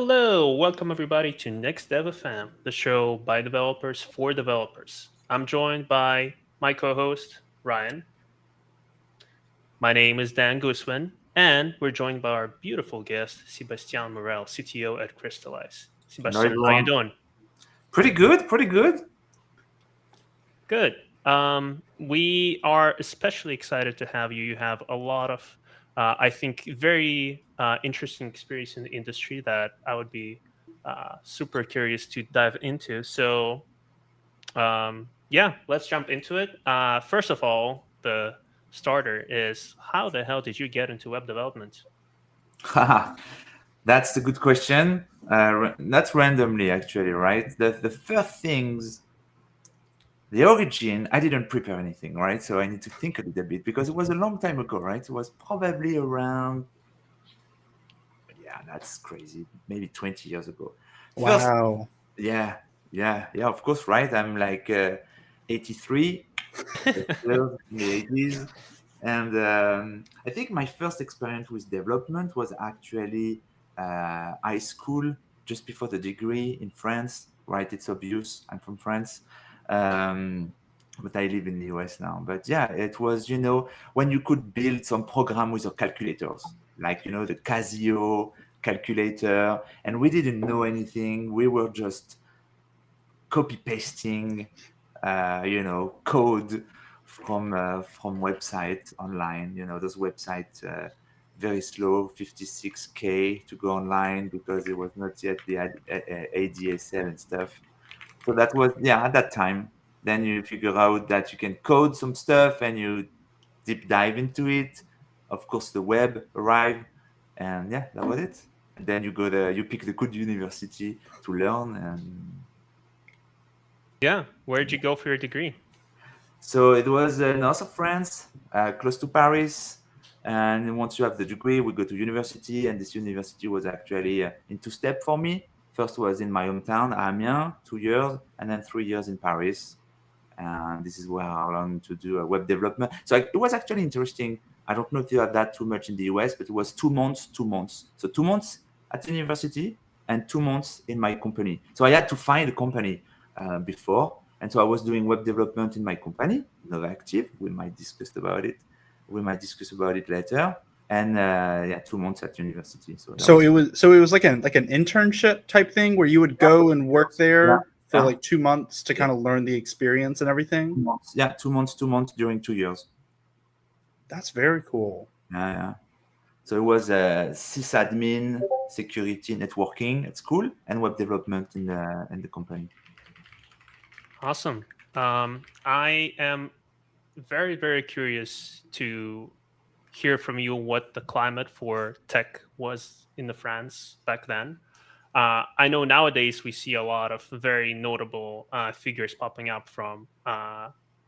Hello, welcome everybody to NextDev FM, the show by developers for developers. I'm joined by my co-host Ryan. My name is Dan Guzman, and we're joined by our beautiful guest Sebastien Morel, CTO at Crystallize. Hello, Sebastien, how you everyone. doing? Pretty good, pretty good. Good. We are especially excited to have you. You have a lot of, I think, very interesting experience in the industry that I would be super curious to dive into. So, yeah, let's jump into it. First of all, the starter is how the hell did you get into web development? Haha, that's a good question. Not randomly, actually, right? The first things, the origin, I didn't prepare anything, right? So I need to think a little bit because it was a long time ago, right? It was probably around, yeah, that's crazy, maybe 20 years ago. First, Wow. yeah, yeah, of course, right? I'm like 83, still in the 80s. And I think my first experience with development was actually high school, just before the degree in France, right? It's obvious. I'm from France. Um, but I live in the US now. But yeah, it was, when you could build some program with your calculators, like, the Casio calculator. And we didn't know anything. We were just copy pasting, code from website online. Those websites very slow, 56K to go online because it was not yet the ADSL and stuff. So that was at that time. Then you figure out that you can code some stuff and you deep dive into it. Of course, the web arrived, and yeah, that was it. And then you pick the good university to learn and. Yeah, where'd you go for your degree? So it was north of France, close to Paris. And once you have the degree, we go to university. And this university was actually in two steps for me. First was in my hometown, Amiens, 2 years, and then 3 years in Paris. And this is where I learned to do web development. So it was actually interesting. I don't know if you have that too much in the US, but it was 2 months, 2 months. So 2 months at university and 2 months in my company. So I had to find a company before. And so I was doing web development in my company, Nova Active. We might discuss about it. We might discuss about it later. And 2 months at university. So that So was it was so it was like an internship type thing where you would go and work yeah, there for yeah, like 2 months to yeah. kind of learn the experience and everything. 2 months. Yeah, 2 months, 2 months during 2 years. That's very cool. Yeah. So it was sysadmin, security, networking at school, and web development in the company. Awesome. I am very, very curious to hear from you what the climate for tech was in the France back then. I know nowadays we see a lot of very notable figures popping up from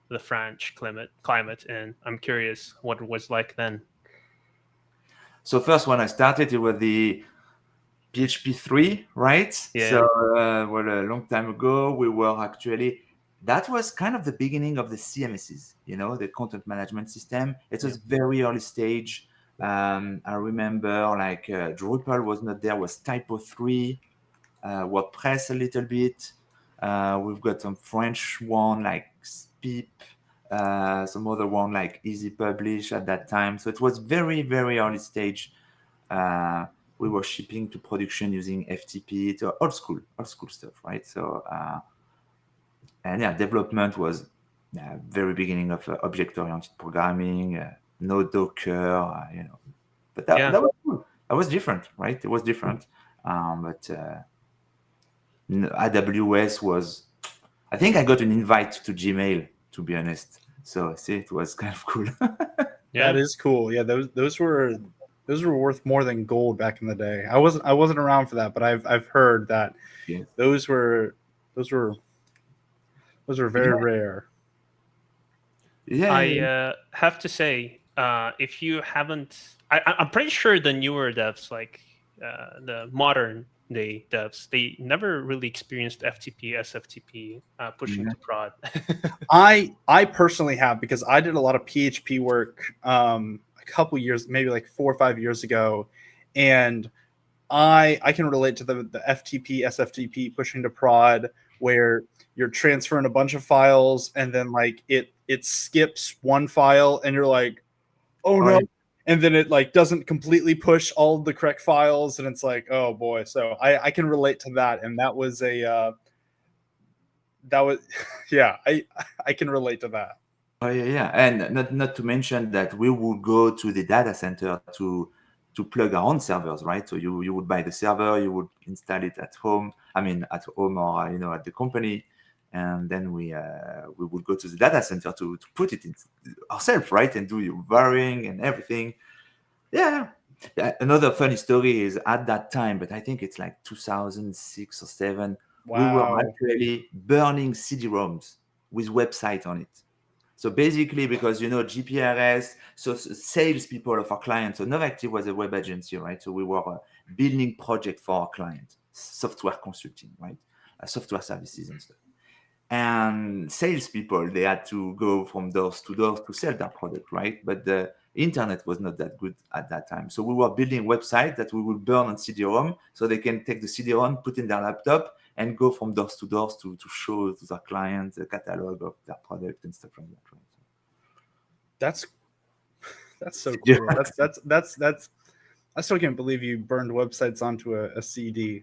the French climate, and I'm curious what it was like then. So first, when I started, it was the PHP 3, right? So Yeah, well, a long time ago, we were actually that was kind of the beginning of the CMSs, the content management system. It yeah, was very early stage. I remember like Drupal was not there, was Typo 3, WordPress a little bit. We've got some French one like Spip, some other one like Easy Publish at that time. So it was very, very early stage. Uh, we were shipping to production using FTP, to old school stuff, right? So and yeah, development was very beginning of object-oriented programming, no Docker, But that yeah. was cool. That was different, right? It was different. But AWS was. I think I got an invite to Gmail, to be honest. So see, it was kind of cool. That Yeah. is cool. Yeah, those were worth more than gold back in the day. I wasn't around for that, but I've heard that Yes. those were those were those were very Yeah, rare. I yeah. have to say, if you haven't, I'm pretty sure the newer devs, like the modern day devs, they never really experienced FTP, SFTP pushing Yeah. to prod. I personally have because I did a lot of PHP work a couple years, maybe like 4 or 5 years ago, and I can relate to the FTP, SFTP pushing to prod, where you're transferring a bunch of files and then like it skips one file and you're like, oh no. And then it like doesn't completely push all of the correct files, and it's like, oh boy. So I can relate to that, and that was yeah, I can relate to that. Oh yeah, and not to mention that we would go to the data center to plug our own servers, right? So you would buy the server, you would install it at home. I mean, at home or at the company, and then we would go to the data center to put it in ourselves, right, and do your wiring and everything. Yeah. Another funny story is at that time, but I think it's like 2006 or 7. We were Wow. actually burning CD-ROMs with website on it. So basically, because GPRS, so salespeople of our clients. So Novactive was a web agency, right? So we were building project for our clients, software consulting, right? Software services and stuff. And salespeople, they had to go from doors to doors to sell their product, right? But the internet was not that good at that time. So we were building websites that we would burn on CD-ROM, so they can take the CD-ROM, put in their laptop, and go from doors to doors to show to their clients the catalog of their product and stuff like that. Right? That's so Yeah. cool. That's I still can't believe you burned websites onto a CD.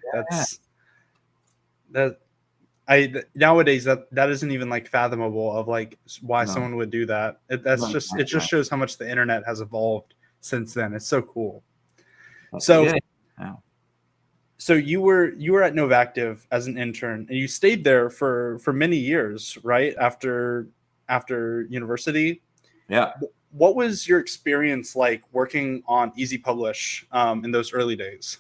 Nowadays that isn't even like fathomable of like why No. someone would do that. It just shows how much the internet has evolved since then. It's so cool. So Yeah. So you were at Novactive as an intern, and you stayed there for many years, right? After university. Yeah. What was your experience like working on Easy Publish in those early days?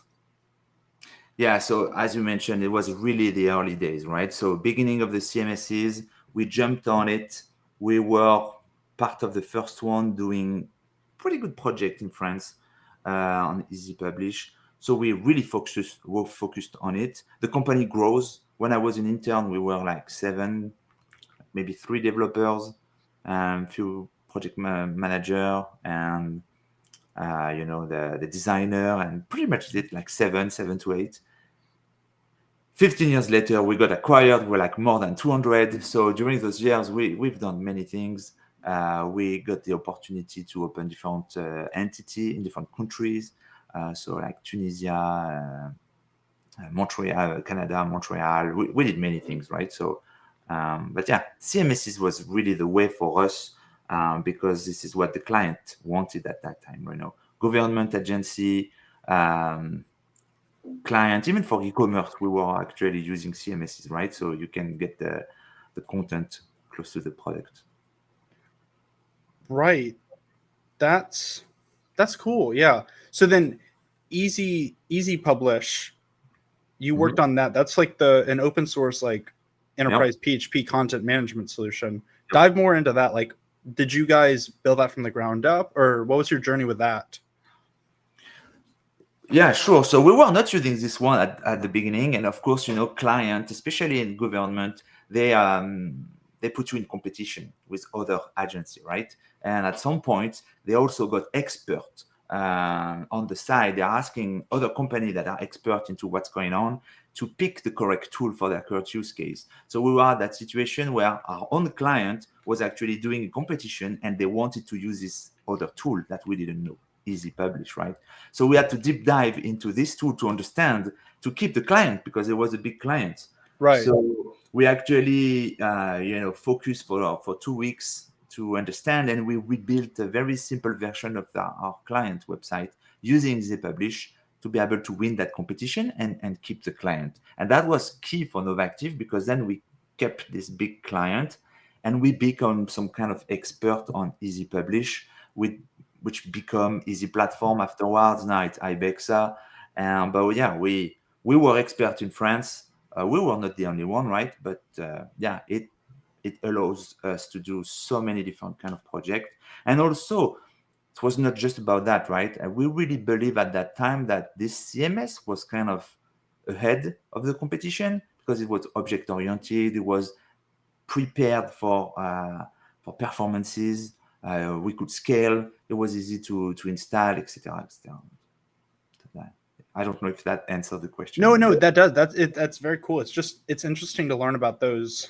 Yeah, so as you mentioned, it was really the early days, right? So beginning of the CMSs, we jumped on it. We were part of the first one doing pretty good project in France on Easy Publish. So we really focused on it. The company grows. When I was an intern, we were like 7, maybe 3 developers, few project manager, and the designer, and pretty much did like 7 to 8. 15 years later, we got acquired. We're like more than 200. So during those years, we've done many things. We got the opportunity to open different entity in different countries. So like Tunisia, Montreal, Canada, Montreal. We did many things, right? So, but yeah, CMSs was really the way for us because this is what the client wanted at that time. Government agency. Client, even for e-commerce, we were actually using CMSs, right? So you can get the content close to the product. Right. That's cool. Yeah. So then Easy Publish, you worked on that. That's like an open source like enterprise PHP content management solution. Dive more into that. Like, did you guys build that from the ground up, or what was your journey with that? Yeah, sure. So we were not using this one at the beginning, and of course, client, especially in government, they put you in competition with other agency, right? And at some point, they also got expert on the side. They're asking other companies that are expert into what's going on to pick the correct tool for their current use case. So we were at that situation where our own client was actually doing a competition, and they wanted to use this other tool that we didn't know. Easy Publish, right? So we had to deep dive into this tool to understand, to keep the client, because it was a big client. Right. So we actually, focused for 2 weeks to understand, and we built a very simple version of our client website using Easy Publish to be able to win that competition and keep the client. And that was key for Novactive, because then we kept this big client, and we become some kind of expert on Easy Publish, which become Easy Platform afterwards. Now it's Ibexa. But yeah, we were expert in France. We were not the only one, right? But it allows us to do so many different kind of projects. And also, it was not just about that, right? We really believe at that time that this CMS was kind of ahead of the competition because it was object-oriented. It was prepared for performances. We could scale. It was easy to install, etc., etc. I don't know if that answers the question. No, that does. That's very cool. It's interesting to learn about those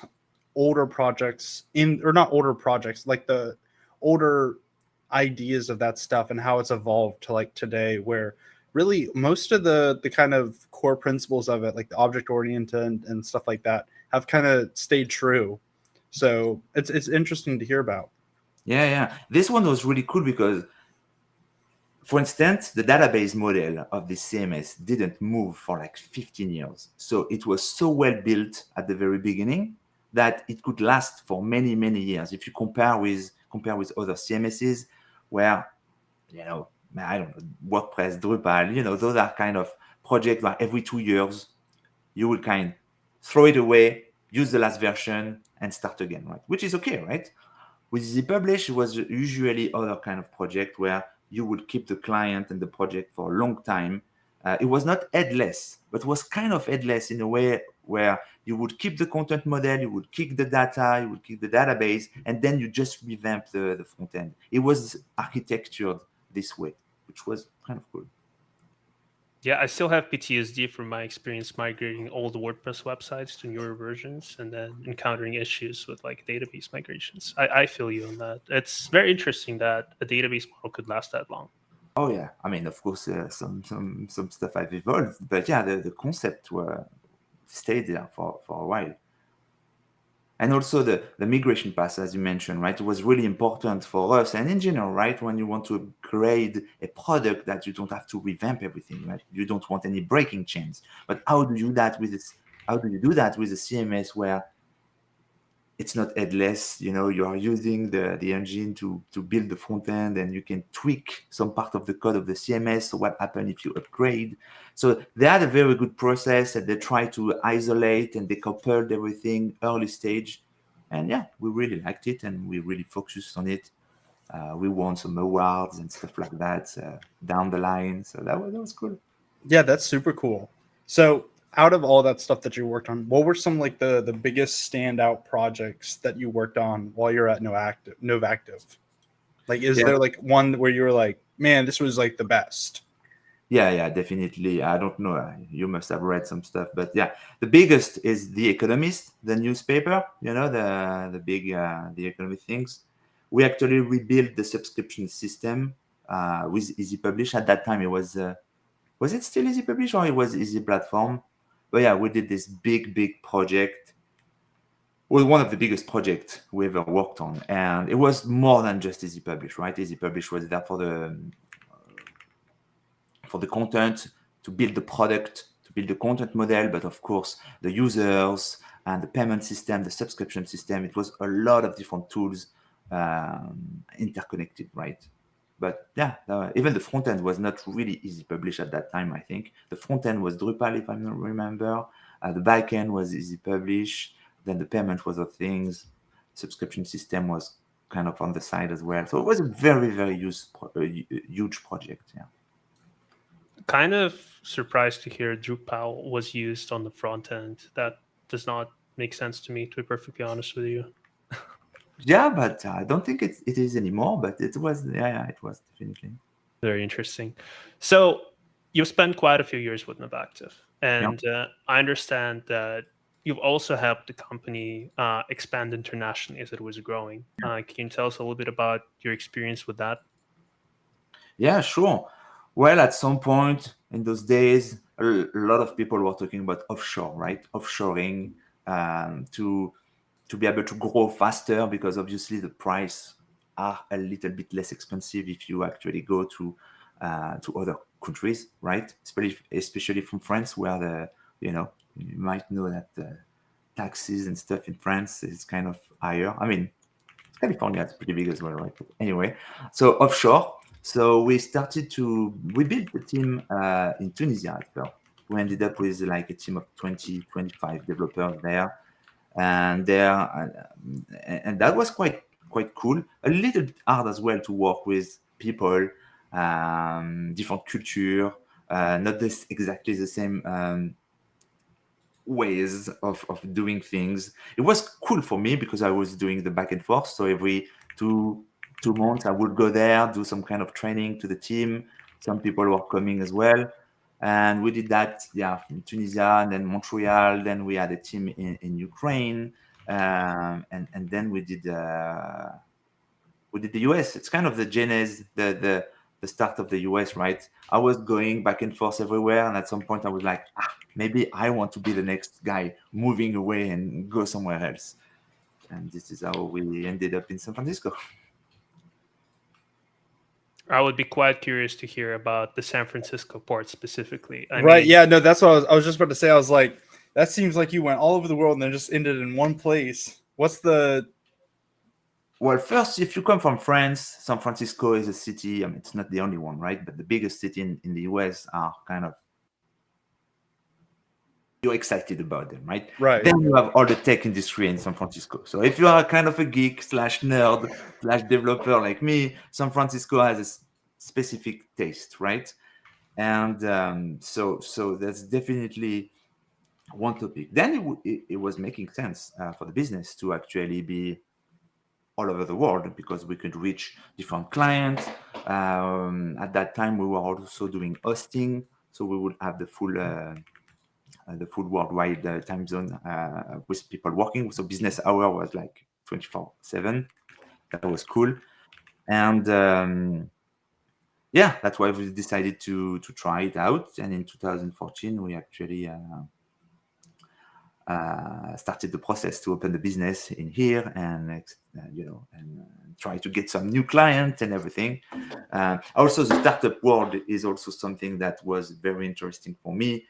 older projects or not older projects, like the older ideas of that stuff and how it's evolved to like today, where really most of the kind of core principles of it, like the object oriented and stuff like that, have kind of stayed true. So it's interesting to hear about. Yeah. This one was really cool because, for instance, the database model of the CMS didn't move for like 15 years. So it was so well built at the very beginning that it could last for many, many years. If you compare with other CMSs where, I don't know, WordPress, Drupal, those are kind of projects where every 2 years you will kind of throw it away, use the last version and start again, right? Which is okay, right? With the publish, it was usually other kind of project where you would keep the client and the project for a long time. It was not headless, but was kind of headless in a way where you would keep the content model, you would keep the data, you would keep the database, and then you just revamp the front end. It was architectured this way, which was kind of cool. Yeah, I still have PTSD from my experience migrating old WordPress websites to newer versions and then encountering issues with like database migrations. I feel you on that. It's very interesting that a database model could last that long. Oh yeah, I mean, of course, some stuff have evolved, but yeah, the concept stayed there for a while. And also the migration path, as you mentioned, right? It was really important for us and in general, right? When you want to upgrade a product that you don't have to revamp everything, right? You don't want any breaking chains. But how do you do that with a CMS where it's not headless, you are using the engine to build the front end and you can tweak some part of the code of the CMS. So what happens if you upgrade? So they had a very good process and they tried to isolate and they coupled everything early stage. And yeah, we really liked it and we really focused on it. We won some awards and stuff like that down the line. So that was cool. Yeah, that's super cool. So out of all that stuff that you worked on, what were some like the biggest standout projects that you worked on while you're at Novactive? Like, is there like one where you were like, man, this was like the best? Yeah, definitely. I don't know. You must have read some stuff, but yeah, the biggest is The Economist, the newspaper. The big The Economist things. We actually rebuilt the subscription system with Easy Publish. At that time, it was it still Easy Publish or it was Easy Platform? But yeah, we did this big project. It was one of the biggest projects we ever worked on, and it was more than just Easy Publish, right? Easy Publish was there for the content, to build the product, to build the content model, but of course the users and the payment system, the subscription system. It was a lot of different tools interconnected, right? But yeah, even the front end was not really Easy Publish at that time. I think the front end was Drupal, if I remember. The back end was Easy Publish. Then the payment was of things. Subscription system was kind of on the side as well. So it was a very, very huge project. Yeah. Kind of surprised to hear Drupal was used on the front end. That does not make sense to me, to be perfectly honest with you. Yeah, but I don't think it is anymore. But it was, it was definitely very interesting. So you've spent quite a few years with Novactive, and I understand that you've also helped the company expand internationally as it was growing. Can you tell us a little bit about your experience with that? Yeah, sure. Well, at some point in those days, a lot of people were talking about offshore, right? Offshoring to be able to grow faster, because obviously the price are a little bit less expensive if you actually go to other countries, right? Especially from France, where you might know that taxes and stuff in France is kind of higher. I mean, California is pretty big as well, right? But anyway, so offshore. So we built the team in Tunisia at first. We ended up with like a team of 20, 25 developers there. And that was quite cool. A little bit hard as well to work with people, different culture, not exactly the same ways of doing things. It was cool for me because I was doing the back and forth. So every two months I would go there, do some kind of training to the team. Some people were coming as well. And we did that, in Tunisia, and then Montreal. Then we had a team in Ukraine, and then we did the US. It's kind of the genesis, the start of the US, right? I was going back and forth everywhere, and at some point I was like, maybe I want to be the next guy moving away and go somewhere else. And this is how we ended up in San Francisco. I would be quite curious to hear about the San Francisco port specifically. I Right. mean, Yeah. No, that's what I was just about to say. I was like, that seems like you went all over the world and then just ended in one place. What's the? Well, first, if you come from France, San Francisco is a city. I mean, it's not the only one, right? But the biggest city in the US are kind of, you're excited about them, right? Right. Then you have all the tech industry in San Francisco. So if you are kind of a geek / nerd / developer like me, San Francisco has a specific taste, right? And so that's definitely one topic. Then it was making sense for the business to actually be all over the world, because we could reach different clients. At that time, we were also doing hosting, so we would have the full worldwide time zone with people working. So business hour was like 24/7. That was cool, and that's why we decided to try it out. And in 2014, we actually started the process to open the business in here, and try to get some new clients and everything. Also, the startup world is also something that was very interesting for me.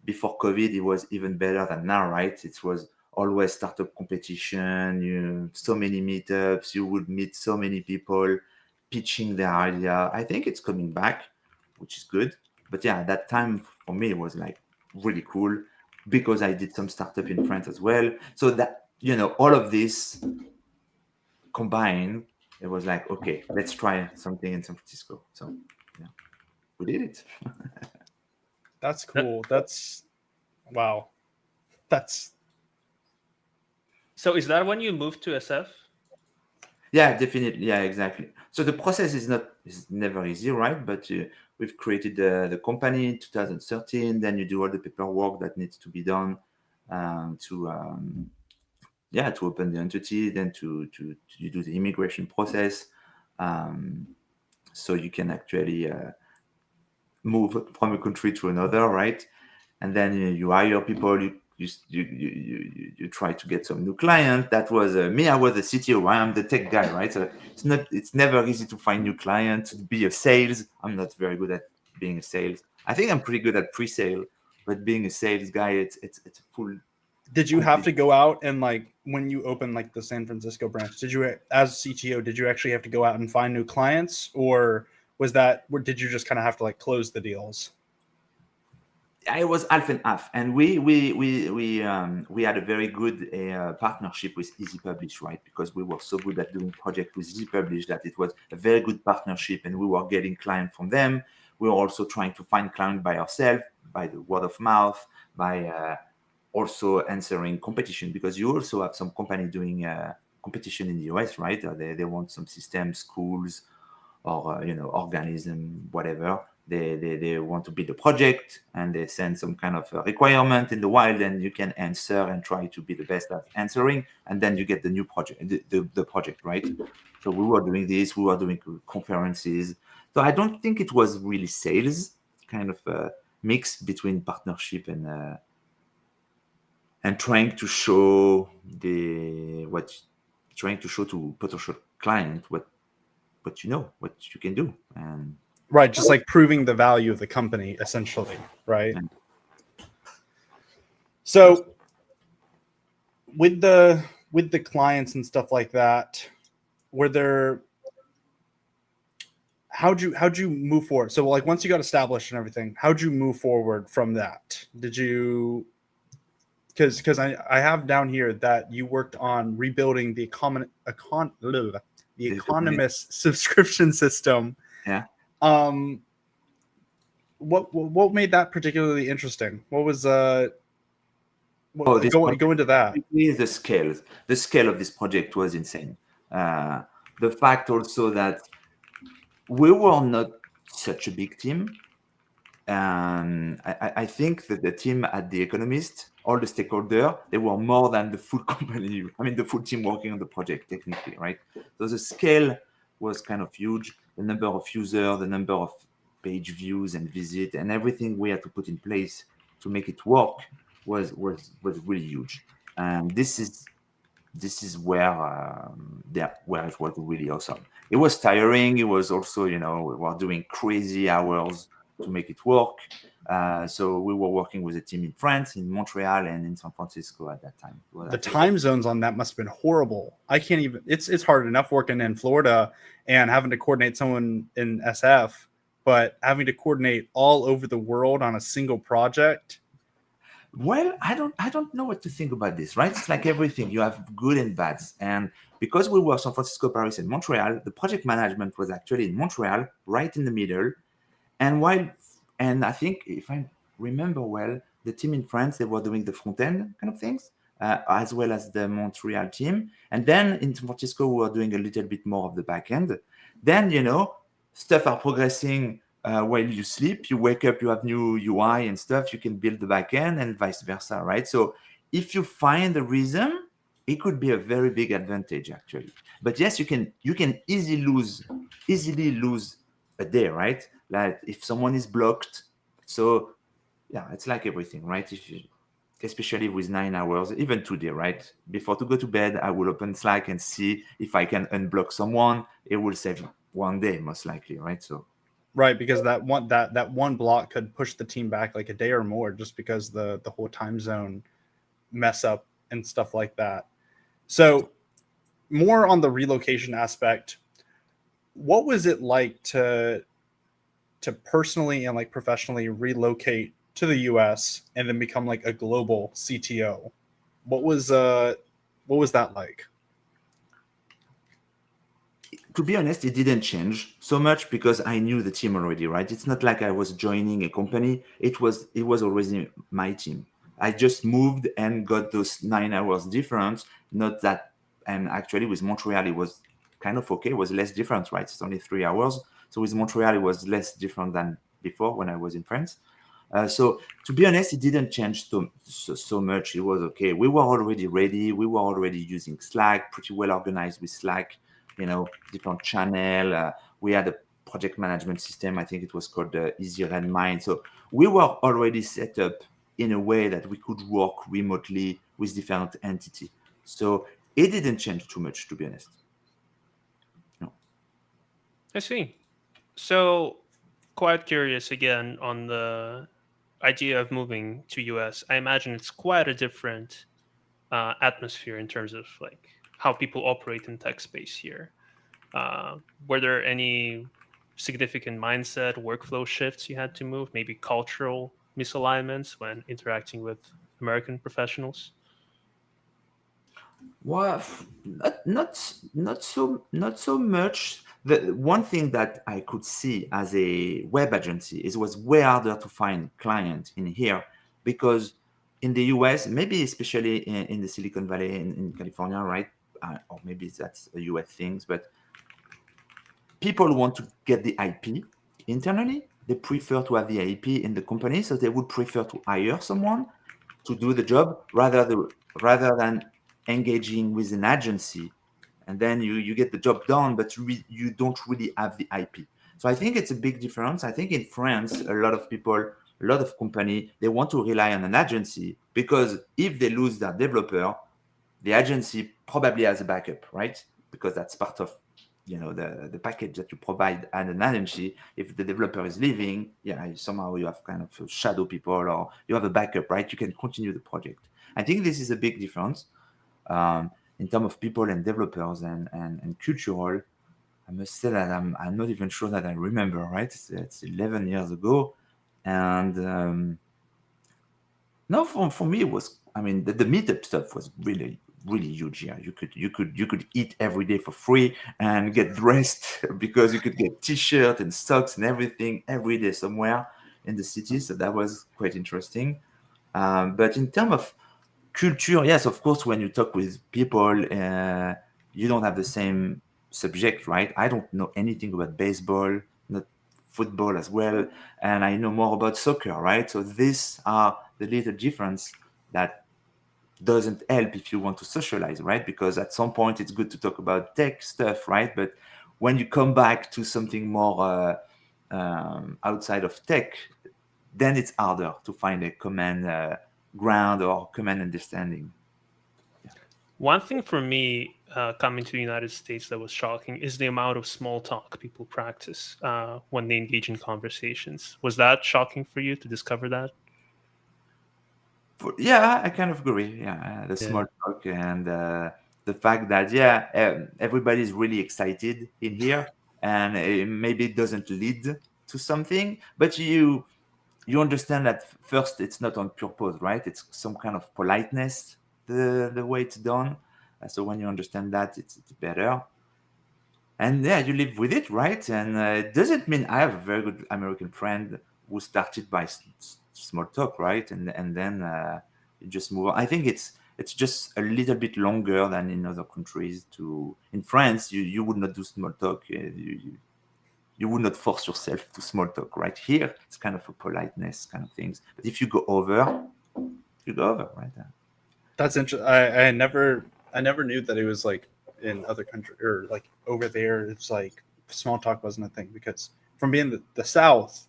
Before COVID, it was even better than now, right? It was always startup competition, so many meetups, you would meet so many people pitching their idea. I think it's coming back, which is good. But yeah, that time for me was like really cool, because I did some startup in France as well. So that, all of this combined, it was like, okay, let's try something in San Francisco. So yeah, we did it. That's cool. That's wow. That's so is that when you moved to SF? Yeah, definitely. Yeah, exactly. So the process is never easy, right? But we've created the company in 2013. Then you do all the paperwork that needs to be done to open the entity. Then to you do the immigration process, so you can actually move from a country to another, right? And then you hire people. You try to get some new client. That was me. I was the CTO. I'm the tech guy, right? So it's never easy to find new clients. To be a sales, I'm not very good at being a sales. I think I'm pretty good at pre-sale, but being a sales guy, it's a full. Did you have to go out and, like, when you opened like the San Francisco branch, did you, as CTO, did you actually have to go out and find new clients, or did you just kind of have to like close the deals? I was half and half, and we had a very good partnership with Easy Publish, right? Because we were so good at doing projects with Easy Publish that it was a very good partnership, and we were getting clients from them. We were also trying to find clients by ourselves, by the word of mouth, by also answering competition, because you also have some company doing competition in the US, right? They want some systems, schools, or organism, whatever. They want to build a project, and they send some kind of requirement in the wild, and you can answer and try to be the best at answering, and then you get the new project, the project, right? So we were doing this, we were doing conferences. So I don't think it was really sales, kind of a mix between partnership and trying to show to potential client what you can do. And Right, just like proving the value of the company, essentially, right? So with the clients and stuff like that, how'd you move forward? So like once you got established and everything, how'd you move forward from that? Did you, because I have down here that you worked on rebuilding the Economist subscription system. Yeah. What made that particularly interesting? What was go into that? The scale of this project was insane. The fact also that we were not such a big team, And I think that the team at The Economist, all the stakeholders, they were more than the full company. I mean, the full team working on the project technically, right? So the scale was kind of huge. The number of users, the number of page views and visit, and everything we had to put in place to make it work was really huge. And this is where where it was really awesome. It was tiring. It was also, we were doing crazy hours to make it work. So we were working with a team in France, in Montreal, and in San Francisco at that time. Well, The time zones on that must have been horrible. I can't even. It's hard enough working in Florida and having to coordinate someone in SF, but having to coordinate all over the world on a single project. Well, I don't know what to think about this, right? It's like everything. You have good and bads. And because we were San Francisco, Paris, and Montreal, the project management was actually in Montreal, right in the middle. And I think, if I remember well, the team in France, they were doing the front end kind of things, as well as the Montreal team. And then in San Francisco, we were doing a little bit more of the back end. Then, stuff are progressing while you sleep. You wake up, you have new UI and stuff. You can build the back end and vice versa, right? So if you find a reason, it could be a very big advantage actually. But yes, you can easily lose a day, right? Like if someone is blocked. So yeah, it's like everything, right? Especially with 9 hours, even today, right? Before to go to bed, I will open Slack and see if I can unblock someone. It will save one day, most likely, right? So Right, because that one block could push the team back like a day or more, just because the whole time zone mess up and stuff like that. So more on the relocation aspect, what was it like to personally and like professionally relocate to the US and then become like a global CTO? What was that like? to be honest, it didn't change so much because I knew the team already, right? It's not like I was joining a company. It was already my team. I just moved and got those 9 hours difference. Not that, and actually with Montreal, it was kind of okay. It was less different, right? It's only 3 hours. So with Montreal, it was less different than before when I was in France. So to be honest, it didn't change so much. It was okay. We were already ready. We were already using Slack, pretty well organized with Slack, different channel. We had a project management system. I think it was called Easy Run Mind. So we were already set up in a way that we could work remotely with different entities. So it didn't change too much, to be honest. No. I see. So, quite curious again on the idea of moving to US. I imagine it's quite a different atmosphere in terms of like how people operate in tech space here. Were there any significant mindset workflow shifts you had to move? Maybe cultural misalignments when interacting with American professionals? Well, not so much. The one thing that I could see as a web agency is it was way harder to find clients in here because in the US, maybe especially in the Silicon Valley in California, right? Or maybe that's a US thing, but people want to get the IP internally. They prefer to have the IP in the company, so they would prefer to hire someone to do the job rather than engaging with an agency, and then you get the job done, but you don't really have the IP. So I think it's a big difference. I think in France, a lot of people, a lot of company, they want to rely on an agency because if they lose their developer, the agency probably has a backup, right? Because that's part of the package that you provide at an agency. If the developer is leaving, somehow you have kind of shadow people or you have a backup, right? You can continue the project. I think this is a big difference in terms of people and developers and cultural. I must say that I'm not even sure that I remember, right? It's 11 years ago. And no, for me, it was, I mean, the meetup stuff was really, really huge. Yeah, you could eat every day for free and get dressed because you could get t-shirt and socks and everything every day somewhere in the city. So that was quite interesting. But in terms of culture, yes, of course, when you talk with people, you don't have the same subject, right? I don't know anything about baseball, not football as well, and I know more about soccer, right? So these are the little difference that doesn't help if you want to socialize, right? Because at some point it's good to talk about tech stuff, right? But when you come back to something more outside of tech, then it's harder to find a common ground or common understanding. One thing for me coming to the United States that was shocking is the amount of small talk people practice when they engage in conversations. Was that shocking for you to discover that? Yeah, I kind of agree. Yeah, the small talk and the fact that everybody's really excited in here, and maybe it doesn't lead to something, but you understand that first it's not on purpose, right? It's some kind of politeness the way it's done. So when you understand that, it's better. And yeah, you live with it, right? And it doesn't mean I have a very good American friend who started by small talk, right? And then you just move on. I think it's just a little bit longer than in other countries. In France, you would not do small talk. You would not force yourself to small talk, right? Here, it's kind of a politeness kind of things. But if you go over, right? That's interesting. I never knew that it was like in other countries or like over there. It's like small talk wasn't a thing, because from being the South,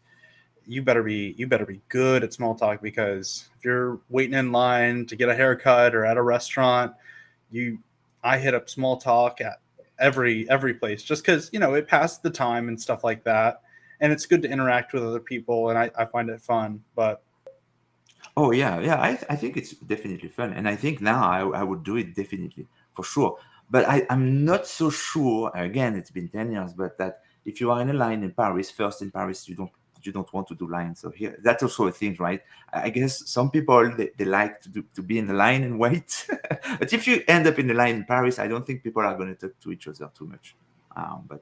you better be good at small talk, because if you're waiting in line to get a haircut or at a restaurant, I hit up small talk at every place, just because it passes the time and stuff like that, and it's good to interact with other people, and I find it fun. But Oh yeah. I think it's definitely fun, and I think now I would do it definitely for sure. But I'm not so sure. Again, it's been 10 years, but that if you are in a line in Paris, first in Paris, you don't want to do lines. So here, that's also a thing, right? I guess some people they like to be in the line and wait, but if you end up in the line in Paris, I don't think people are going to talk to each other too much. But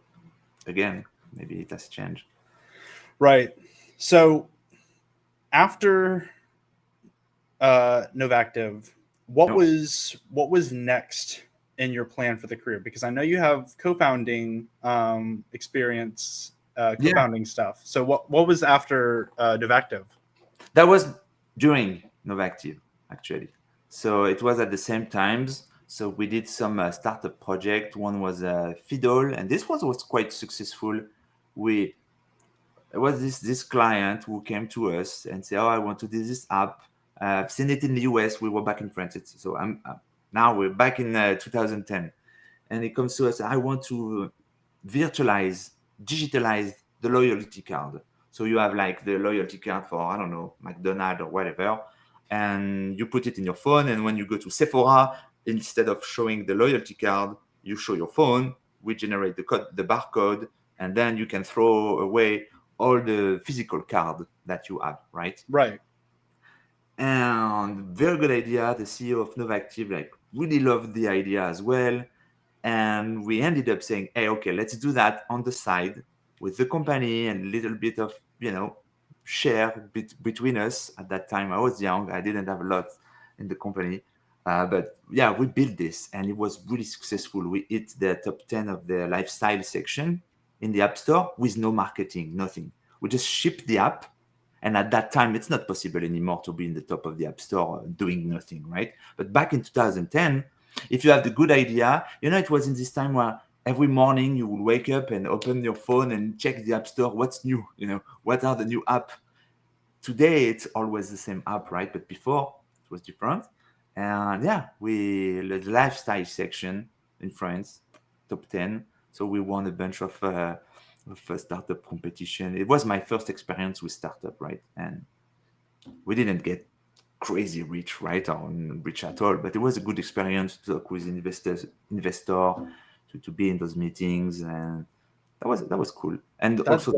again, maybe it has changed. right, so after Novactive, what No. was next in your plan for the career? Because I know you have co-founding experience, co-founding stuff. So what was after Novactive? That was during Novactive, actually. So it was at the same times. So we did some startup project. One was Fiddle, and this was quite successful. It was this client who came to us and said, "Oh, I want to do this app. I've seen it in the US. We were back in France. So now we're back in 2010, and he comes to us. I want to digitalize the loyalty card. So you have like the loyalty card for, I don't know, McDonald's or whatever, and you put it in your phone. And when you go to Sephora, instead of showing the loyalty card, you show your phone. We generate the code, the barcode, and then you can throw away all the physical card that you have, right? Right. And very good idea. The CEO of Novactive like really loved the idea as well. And we ended up saying, hey, okay, let's do that on the side with the company and a little bit of, share between us. At that time, I was young. I didn't have a lot in the company. But yeah, we built this and it was really successful. We hit the top 10 of the lifestyle section in the App Store with no marketing, nothing. We just shipped the app. And at that time, it's not possible anymore to be in the top of the App Store doing nothing, right? But back in 2010, if you have the good idea, it was in this time where every morning you would wake up and open your phone and check the App Store. What's new? What are the new app? Today, it's always the same app, right? But before, it was different. And yeah, the lifestyle section in France, top 10. So we won a bunch of startup competition. It was my first experience with startup, right? And we didn't get crazy rich, right? Or rich at all, but it was a good experience to talk with investor, to be in those meetings, and that was cool. And also,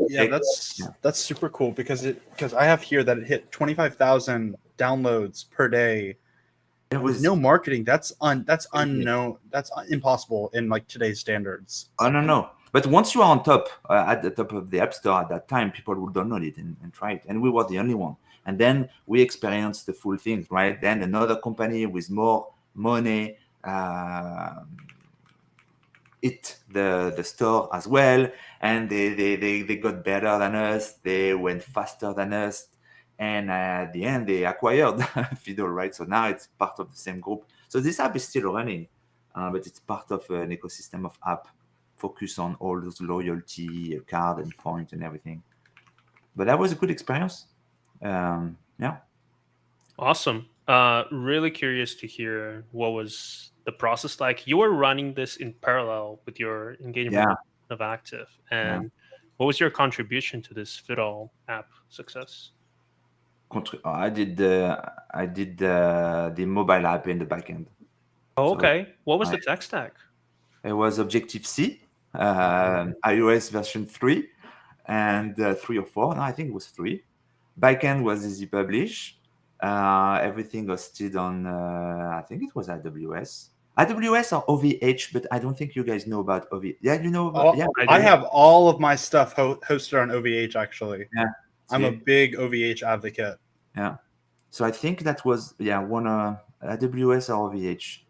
That's super cool, because I have here that it hit 25,000 downloads per day. With no marketing, that's unknown. That's impossible in like today's standards. Oh no. But once you are on top, at the top of the App Store at that time, people would download it and try it. And we were the only one. And then we experienced the full thing, right? Then another company with more money hit the store as well, and they got better than us. They went faster than us, and at the end they acquired Fiddle, right? So now it's part of the same group. So this app is still running, but it's part of an ecosystem of app focus on all those loyalty, card and point and everything. But that was a good experience. Yeah. Awesome. Really curious to hear what was the process like. You were running this in parallel with your engagement Yeah. of Active, Yeah. and what was your contribution to this Fiddle app success? I did the mobile app in the backend. Oh, So okay. What was I, the tech stack? it was Objective C, iOS version 3, and 3 or 4. No, I think it was 3. Backend was Easy Publish. Everything was still on, I think it was AWS. AWS or OVH, but I don't think you guys know about OVH. Yeah, you know about, yeah, I I do. have all of my stuff hosted on OVH. Actually, yeah. I'm a See? big OVH advocate. Yeah. So I think that was, one AWS or OVH.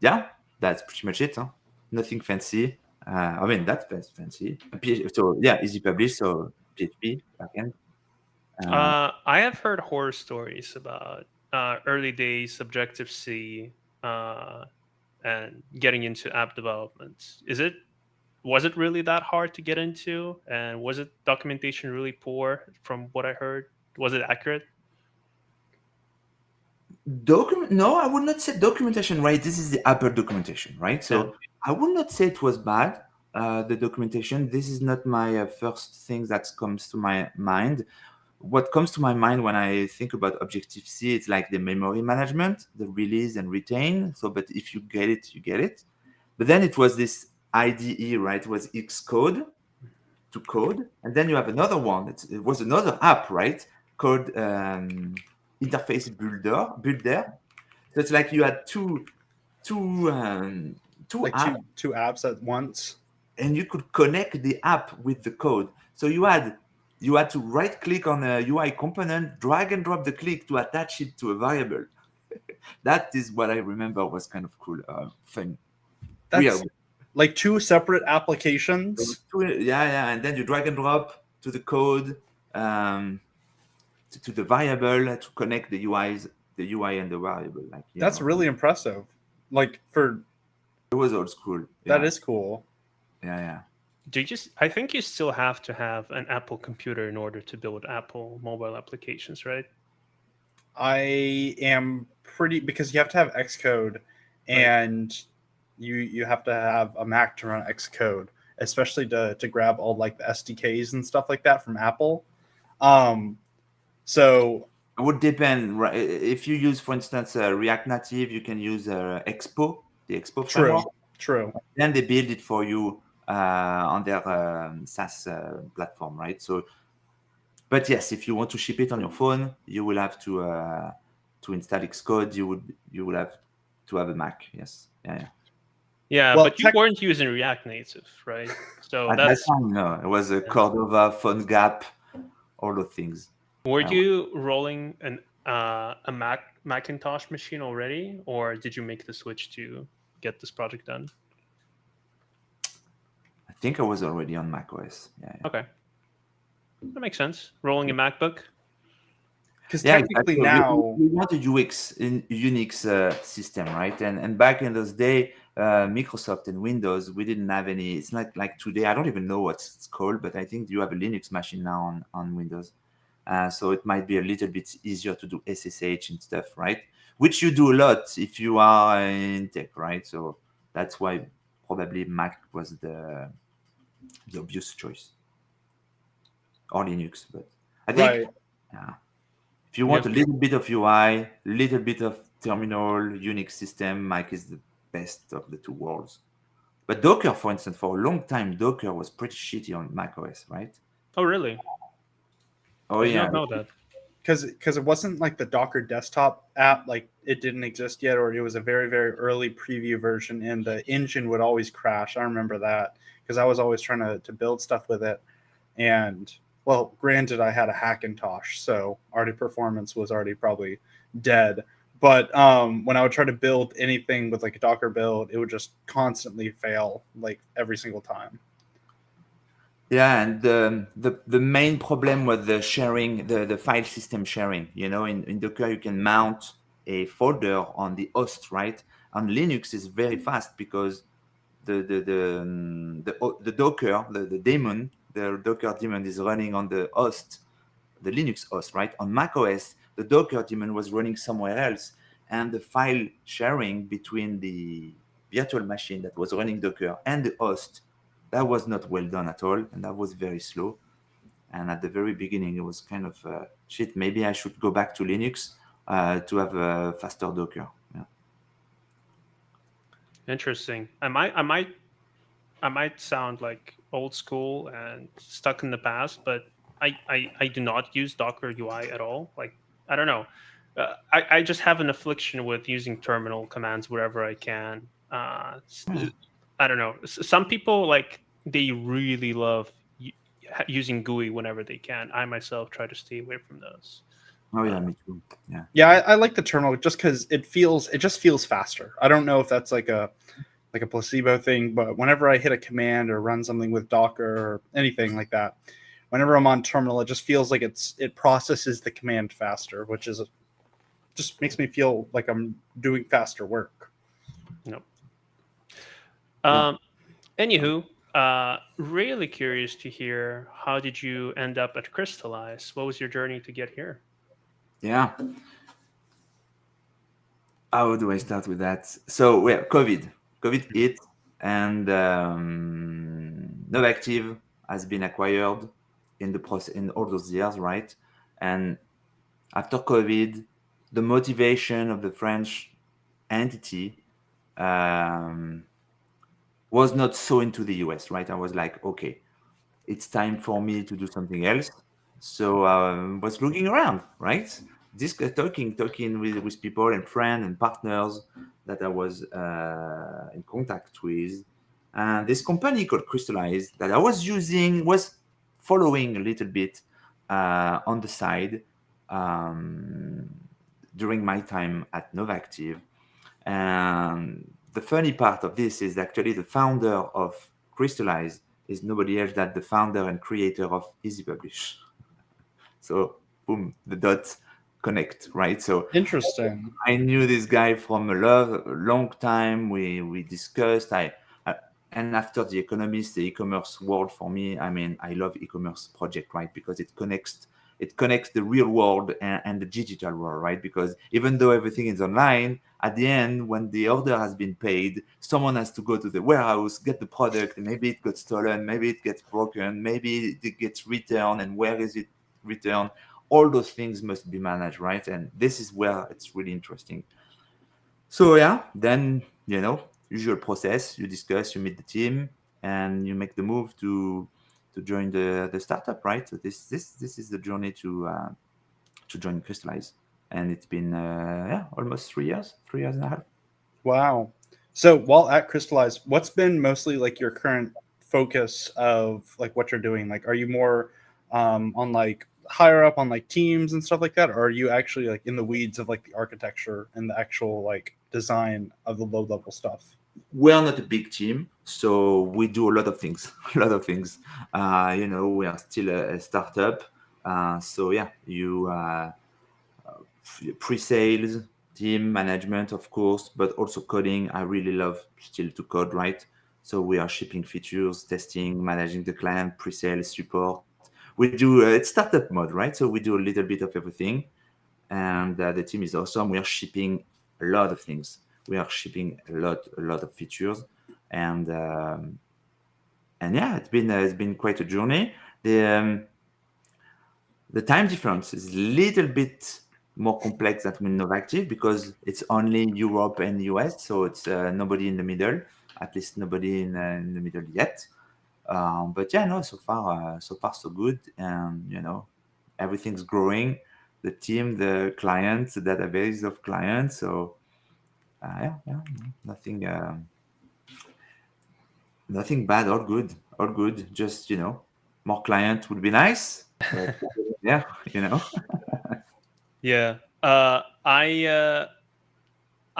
Yeah, that's pretty much it. Huh? Nothing fancy. I mean, that's fancy. So yeah, Easy Publish, so PHP backend. I have heard horror stories about early days Objective C and getting into app development. Was it really that hard to get into? And was it documentation really poor from what I heard? Was it accurate? No, I would not say documentation, right? This is the Apple documentation, right? So Yeah. I would not say it was bad. The documentation. This is not my first thing that comes to my mind. What comes to my mind when I think about Objective C, it's like the memory management, the release and retain. So, but if you get it, you get it. But then it was this IDE, right? It was Xcode to code, and then you have another one. It was another app, right? Called Interface Builder. So it's like you had two Like apps, two apps at once. and you could connect the app with the code. So you had to right click on a UI component, drag and drop the click to attach it to a variable. That is what I remember was kind of cool, fun, That's weird. like two separate applications. Yeah, and then you drag and drop to the code, to the variable to connect the UI and the variable. Like, That's really impressive. Like for it was old school. that Yeah, is cool. yeah. I think you still have to have an Apple computer in order to build Apple mobile applications, right? I am pretty because you have to have Xcode and you have to have a Mac to run Xcode, especially to grab all like the SDKs and stuff like that from Apple. So It would depend. Right? If you use, for instance, React Native, you can use Expo, the Expo framework. true. Then they build it for you on their SaaS platform, right? So, but yes, if you want to ship it on your phone, you will have to install Xcode. You will have to have a Mac. Yes, yeah. Yeah, Well, but you weren't using React Native, right? So At that that's time, no, it was a Cordova, PhoneGap, all those things. Were you rolling a Macintosh machine already, or did you make the switch to get this project done? I think I was already on macOS. Yeah. Okay, that makes sense. Rolling a MacBook. Because Yeah, technically exactly. now we want a UX in Unix system, right? And back in those days, Microsoft and Windows, we didn't have any. It's not like today. I don't even know what it's called, but I think you have a Linux machine now on Windows. So it might be a little bit easier to do SSH and stuff, right? Which you do a lot if you are in tech, right? So that's why probably Mac was the obvious choice, or Linux. But I think, right. yeah, if you want Yep. a little bit of UI, little bit of terminal Unix system, Mac is the best of the two worlds. But Docker, for instance, for a long time, Docker was pretty shitty on macOS, right? Oh, really? Oh I did yeah, not know that. Because it wasn't like the Docker desktop app, like it didn't exist yet, or it was a very, very early preview version, and the engine would always crash. I remember that because I was always trying to build stuff with it. And well, granted, I had a Hackintosh, so already performance was already probably dead. But when I would try to build anything with like a Docker build, it would just constantly fail like every single time. Yeah, and the main problem was the sharing, the file system sharing. In Docker you can mount a folder on the host, right? On Linux is very fast because the Docker, the daemon, the Docker daemon is running on the host, the Linux host, right? On macOS, the Docker daemon was running somewhere else, and the file sharing between the virtual machine that was running Docker and the host, that was not well done at all, and that was very slow. And at the very beginning, it was kind of shit. Maybe I should go back to Linux to have a faster Docker. Yeah. Interesting. I might sound like old school and stuck in the past, but I do not use Docker UI at all. Like, I don't know. I just have an affliction with using terminal commands wherever I can. I don't know. Some people like they really love using GUI whenever they can. I myself try to stay away from those. Oh yeah, Uh, me too. Yeah. Yeah, I like the terminal just because it just feels faster. I don't know if that's like a placebo thing, but whenever I hit a command or run something with Docker or anything like that, whenever I'm on terminal, it just feels like it processes the command faster, which is just makes me feel like I'm doing faster work. no. Yeah. Anywho, really curious to hear how did you end up at Crystallize? What was your journey to get here? Yeah. How do I start with that? So, well, COVID hit, and Novactive has been acquired in the process in all those years, right? And after COVID, the motivation of the French entity um, was not so into the US, right? I was like, okay, it's time for me to do something else. So I was looking around, right? Talking with people and friends and partners that I was in contact with. And this company called Crystallize that I was using was following a little bit on the side um, during my time at Novactive. And the funny part of this is actually the founder of Crystallize is nobody else than the founder and creator of Easy Publish. So boom, the dots connect, right? So Interesting. I knew this guy from a long time. We discussed. I and after the Economist, the e-commerce world for me. I mean, I love e-commerce project, right? Because it connects the real world and the digital world, right? Because even though everything is online, at the end, when the order has been paid, someone has to go to the warehouse, get the product, and maybe it got stolen, maybe it gets broken, maybe it gets returned, and where is it returned? All those things must be managed, right? And this is where it's really interesting. So yeah, then usual process. You discuss, you meet the team, and you make the move to join the startup, right? So this is the journey to join Crystallize, and it's been almost 3 years, 3 years and a half. Wow. So while at Crystallize, what's been mostly like your current focus of like what you're doing? Like, are you more on like higher up on like teams and stuff like that, or are you actually like in the weeds of like the architecture and the actual like design of the low level stuff? We're not a big team, so we do a lot of things. A lot of things. We are still a startup. So yeah, you pre-sales, team management, of course, but also coding. I really love still to code, right? So we are shipping features, testing, managing the client, pre-sales, support. We do it's startup mode, right? So we do a little bit of everything, and the team is awesome. We are shipping a lot of things. We are shipping a lot of features, and yeah, it's been quite a journey. The time difference is a little bit more complex than with Novactive because it's only Europe and US, so it's nobody in the middle, at least nobody in the middle yet. But yeah, no, so far so good, and everything's growing. The team, the clients, the database of clients. So yeah, nothing, nothing bad or good, all good. Just more client would be nice, but yeah, you know. Yeah. I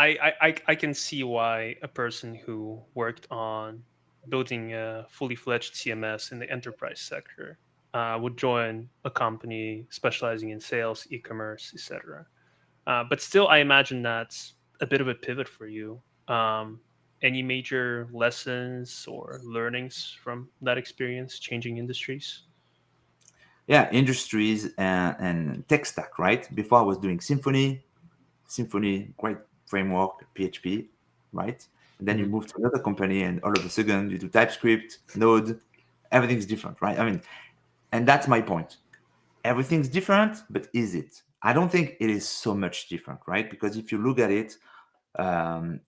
I can see why a person who worked on building a fully fledged CMS in the enterprise sector would join a company specializing in sales, e-commerce, etc. But still, I imagine that's a bit of a pivot for you. Any major lessons or learnings from that experience, changing industries? Yeah, industries and tech stack, right? Before I was doing Symfony, great framework, PHP, right? And then you Mhm. move to another company, and all of a sudden you do TypeScript, Node, everything's different, right? I mean, and that's my point. Everything's different, but is it? I don't think it is so much different, right? Because if you look at it, um,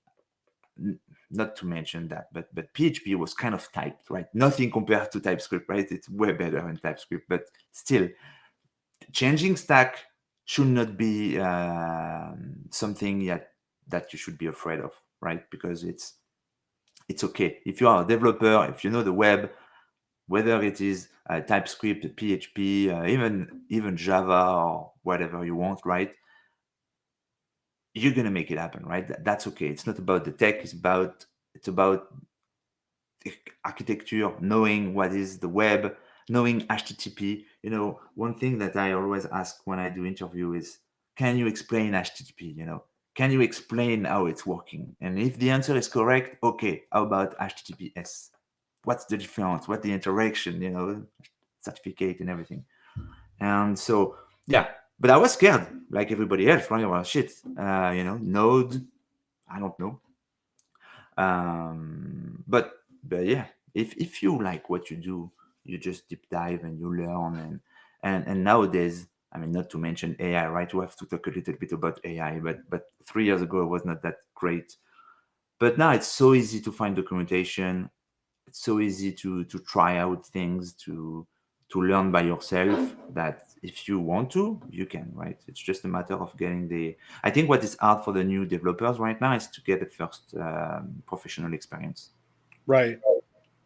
not to mention that, but PHP was kind of typed, right? Nothing compared to TypeScript, right? It's way better in TypeScript, but still, changing stack should not be something that you should be afraid of, right? Because it's okay if you are a developer, if you know the web, whether it is TypeScript, PHP, even Java or whatever you want, right? You're gonna make it happen, right? That's okay. It's not about the tech. It's about architecture, knowing what is the web, knowing HTTP. One thing that I always ask when I do interview is, can you explain HTTP? Can you explain how it's working? And if the answer is correct, okay, how about HTTPS? What's the difference? What the interaction, certificate and everything. And so, yeah, but I was scared like everybody else, right? Well, shit, Node, I don't know. But yeah, if you like what you do, you just deep dive and you learn. And nowadays, I mean, not to mention AI, right? We have to talk a little bit about AI, but 3 years ago it was not that great. But now it's so easy to find documentation. It's so easy to try out things, to learn by yourself, that if you want to, you can, right? It's just a matter of getting I think what is hard for the new developers right now is to get the first professional experience. Right.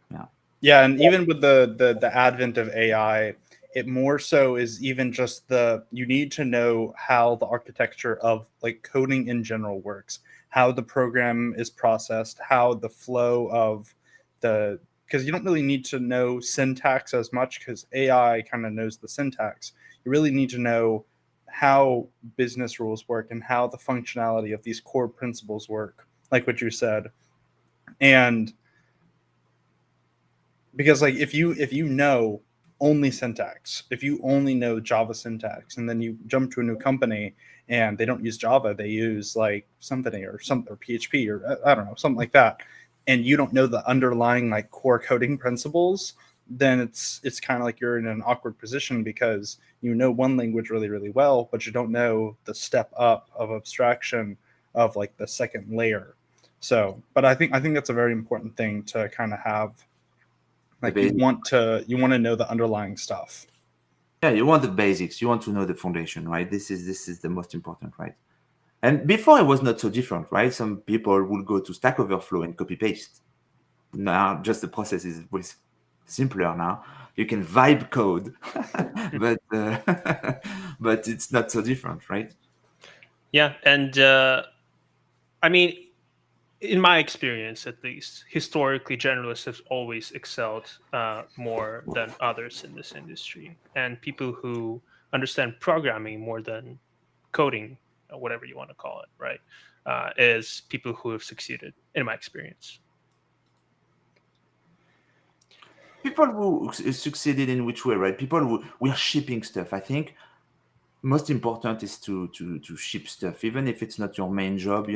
Yeah. Yeah, and even with the advent of AI, it more so is even just you need to know how the architecture of like coding in general works, how the program is processed, how the flow of the because you don't really need to know syntax as much because AI kind of knows the syntax. You really need to know how business rules work and how the functionality of these core principles work, like what you said. And because like if you know only syntax, if you only know Java syntax, and then you jump to a new company and they don't use Java, they use like Symfony or PHP or I don't know, something like that, and you don't know the underlying like core coding principles, then it's kind of like you're in an awkward position because you know one language really really well, but you don't know the step up of abstraction of like the second layer. So, but I think that's a very important thing to kind of have. The Like you basics. want to know the underlying stuff. Yeah, you want the basics. You want to know the foundation, right? This is the most important, right? And before it was not so different, right? Some people would go to Stack Overflow and copy paste. Now, just the process is way simpler now. You can vibe code, but but it's not so different, right? Yeah, and I mean, in my experience at least, historically generalists have always excelled more than others in this industry, and people who understand programming more than coding, whatever you want to call it, right, is people who have succeeded in my experience. People who succeeded in which way, right? People who are shipping stuff. I think most important is to ship stuff, even if it's not your main job.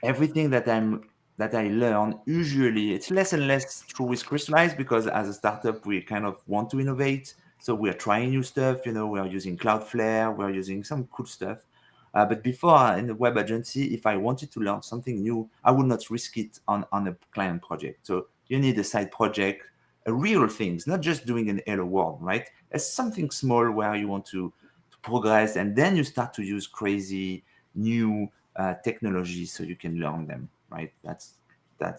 Everything that I learn, usually it's less and less true with Crystallize, because as a startup we kind of want to innovate, so we are trying new stuff. We are using Cloudflare, we're using some cool stuff. But before, in the web agency, if I wanted to learn something new, I would not risk it on a client project. So you need a side project, a real things, not just doing an hello world, right? It's something small where you want to progress, and then you start to use crazy new technology so you can learn them, right? That's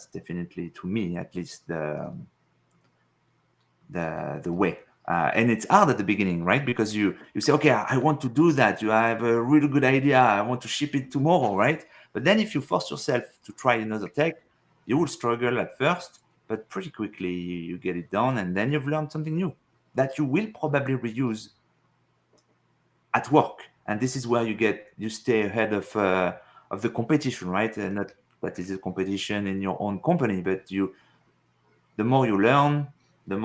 definitely, to me at least, the way. And it's hard at the beginning, right? Because you say, okay, I want to do that. You have a really good idea. I want to ship it tomorrow, right? But then if you force yourself to try another tech, you will struggle at first, but pretty quickly you get it done, and then you've learned something new that you will probably reuse at work. And this is where you stay ahead of the competition, right? And not that is a competition in your own company, but the more you learn, the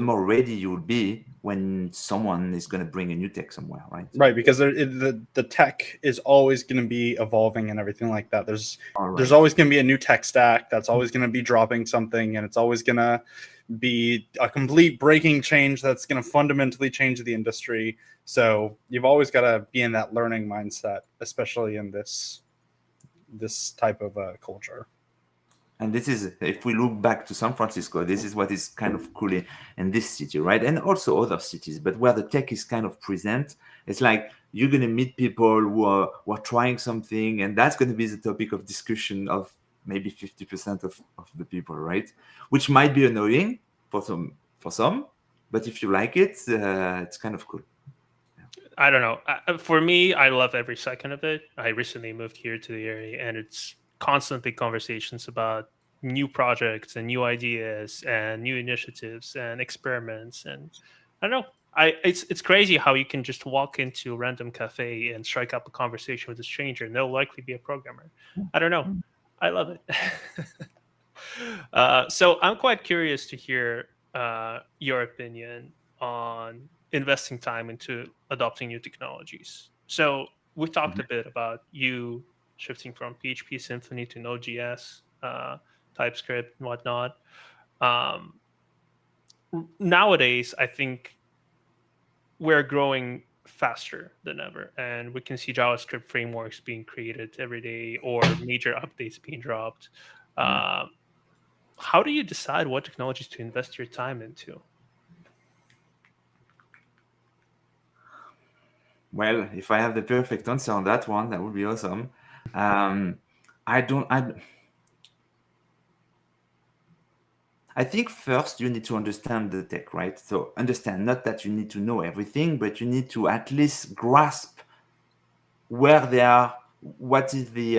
more ready you will be when someone is going to bring a new tech somewhere, right? Right, because the tech is always going to be evolving and everything like that. There's always going to be a new tech stack that's always going to be dropping something, and it's always going to be a complete breaking change that's going to fundamentally change the industry. So you've always got to be in that learning mindset, especially in this type of culture. And this is, if we look back to San Francisco, this is what is kind of cool in this city, right? And also other cities, but where the tech is kind of present, it's like you're going to meet people who are trying something, and that's going to be the topic of discussion of maybe 50% of the people, right? Which might be annoying for some, but if you like it, it's kind of cool. I don't know. For me, I love every second of it. I recently moved here to the area, and it's constantly conversations about new projects and new ideas and new initiatives and experiments. And I don't know. It's crazy how you can just walk into a random cafe and strike up a conversation with a stranger, and they'll likely be a programmer. I don't know. I love it. So I'm quite curious to hear your opinion on investing time into adopting new technologies. So we talked a bit about you shifting from PHP Symfony to Node.js, TypeScript, and whatnot. Nowadays, I think we're growing faster than ever, and we can see JavaScript frameworks being created every day or major updates being dropped. How do you decide what technologies to invest your time into? Well, if I have the perfect answer on that one, that would be awesome. I think first you need to understand the tech, right? So understand, not that you need to know everything, but you need to at least grasp where they are, what is the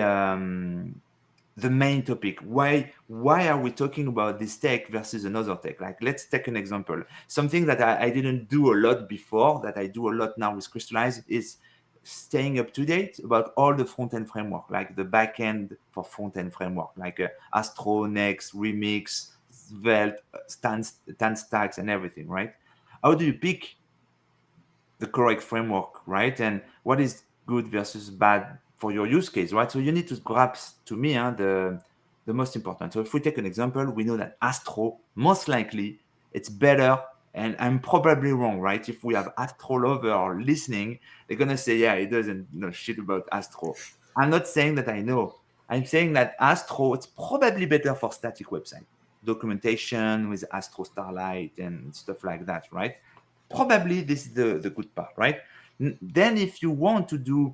main topic. Why are we talking about this tech versus another tech? Like, let's take an example. Something that I didn't do a lot before, that I do a lot now with Crystallize, is staying up to date about all the front-end framework, like the backend for front-end framework, like Astro, Next, Remix, Svelte, Stacks, and everything, right? How do you pick the correct framework, right? And what is good versus bad for your use case, right? So you need to grasp, to me, the most important. So if we take an example, we know that Astro, most likely, it's better, and I'm probably wrong, right? If we have Astro lover listening, they're going to say, yeah, he doesn't know shit about Astro. I'm not saying that I know. I'm saying that Astro, it's probably better for static website documentation with Astro Starlight and stuff like that, right? Probably this is the good part, right? Then if you want to do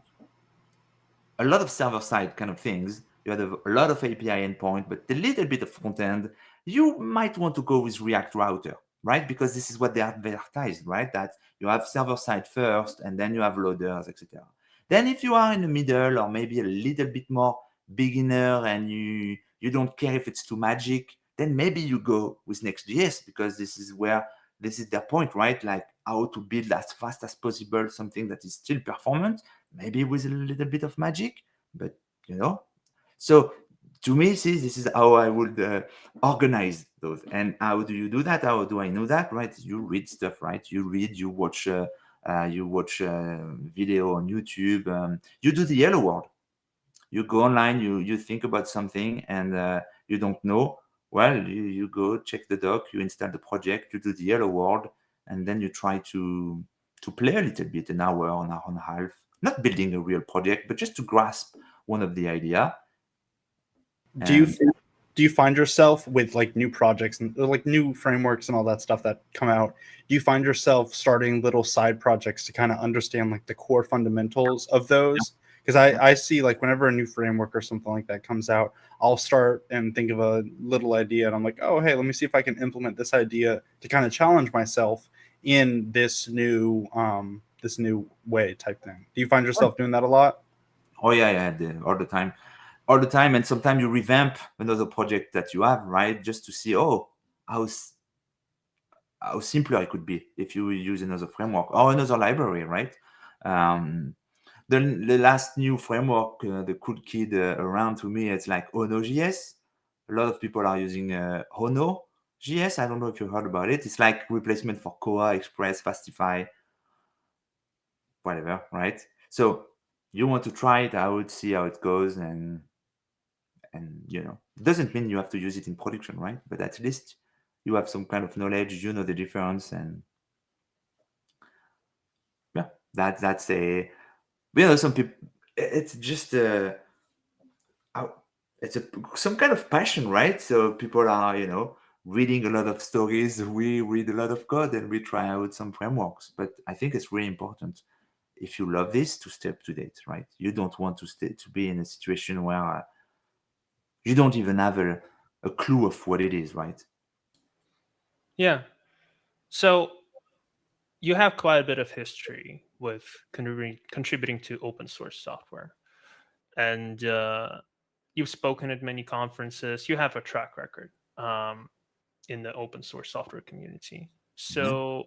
a lot of server-side kind of things, you have a lot of API endpoint, but a little bit of front-end, you might want to go with React Router, right? Because this is what they advertised, right? That you have server-side first, and then you have loaders, etc. Then if you are in the middle, or maybe a little bit more beginner, and you don't care if it's too magic, then maybe you go with Next.js, because this is their point, right? Like how to build as fast as possible something that is still performant, maybe with a little bit of magic, but So to me, see, this is how I would organize those. And how do you do that? How do I know that? Right? You read stuff, right? You read, you watch video on YouTube. You do the hello world. You go online, you think about something, and you don't know. Well, you go check the doc, you install the project, you do the hello world, and then you try to play a little bit, an hour and a half, not building a real project, but just to grasp one of the idea. Do you find yourself with like new projects and like new frameworks and all that stuff that come out? Do you find yourself starting little side projects to kind of understand like the core fundamentals of those? Because I see like whenever a new framework or something like that comes out, I'll start and think of a little idea, and I'm like, oh, hey, let me see if I can implement this idea to kind of challenge myself in this new way type thing? Do you find yourself doing that a lot? Oh yeah, all the time, and sometimes you revamp another project that you have, right, just to see how simpler it could be if you use another framework or another library, right? Um, the last new framework, the cool kid around to me, it's like Ono.js. A lot of people are using Ono.js. I don't know if you heard about it. It's like replacement for Koa, Express, Fastify, whatever, right? So you want to try it out, see how it goes, and it doesn't mean you have to use it in production, right? But at least you have some kind of knowledge, you know the difference, and yeah, that's a some people. It's just it's some kind of passion, right? So people are reading a lot of stories. We read a lot of code, and we try out some frameworks. But I think it's really important, if you love this, to stay up to date, right? You don't want to be in a situation where you don't even have a clue of what it is, right? Yeah. So you have quite a bit of history with contributing to open source software, and you've spoken at many conferences. You have a track record in the open source software community. So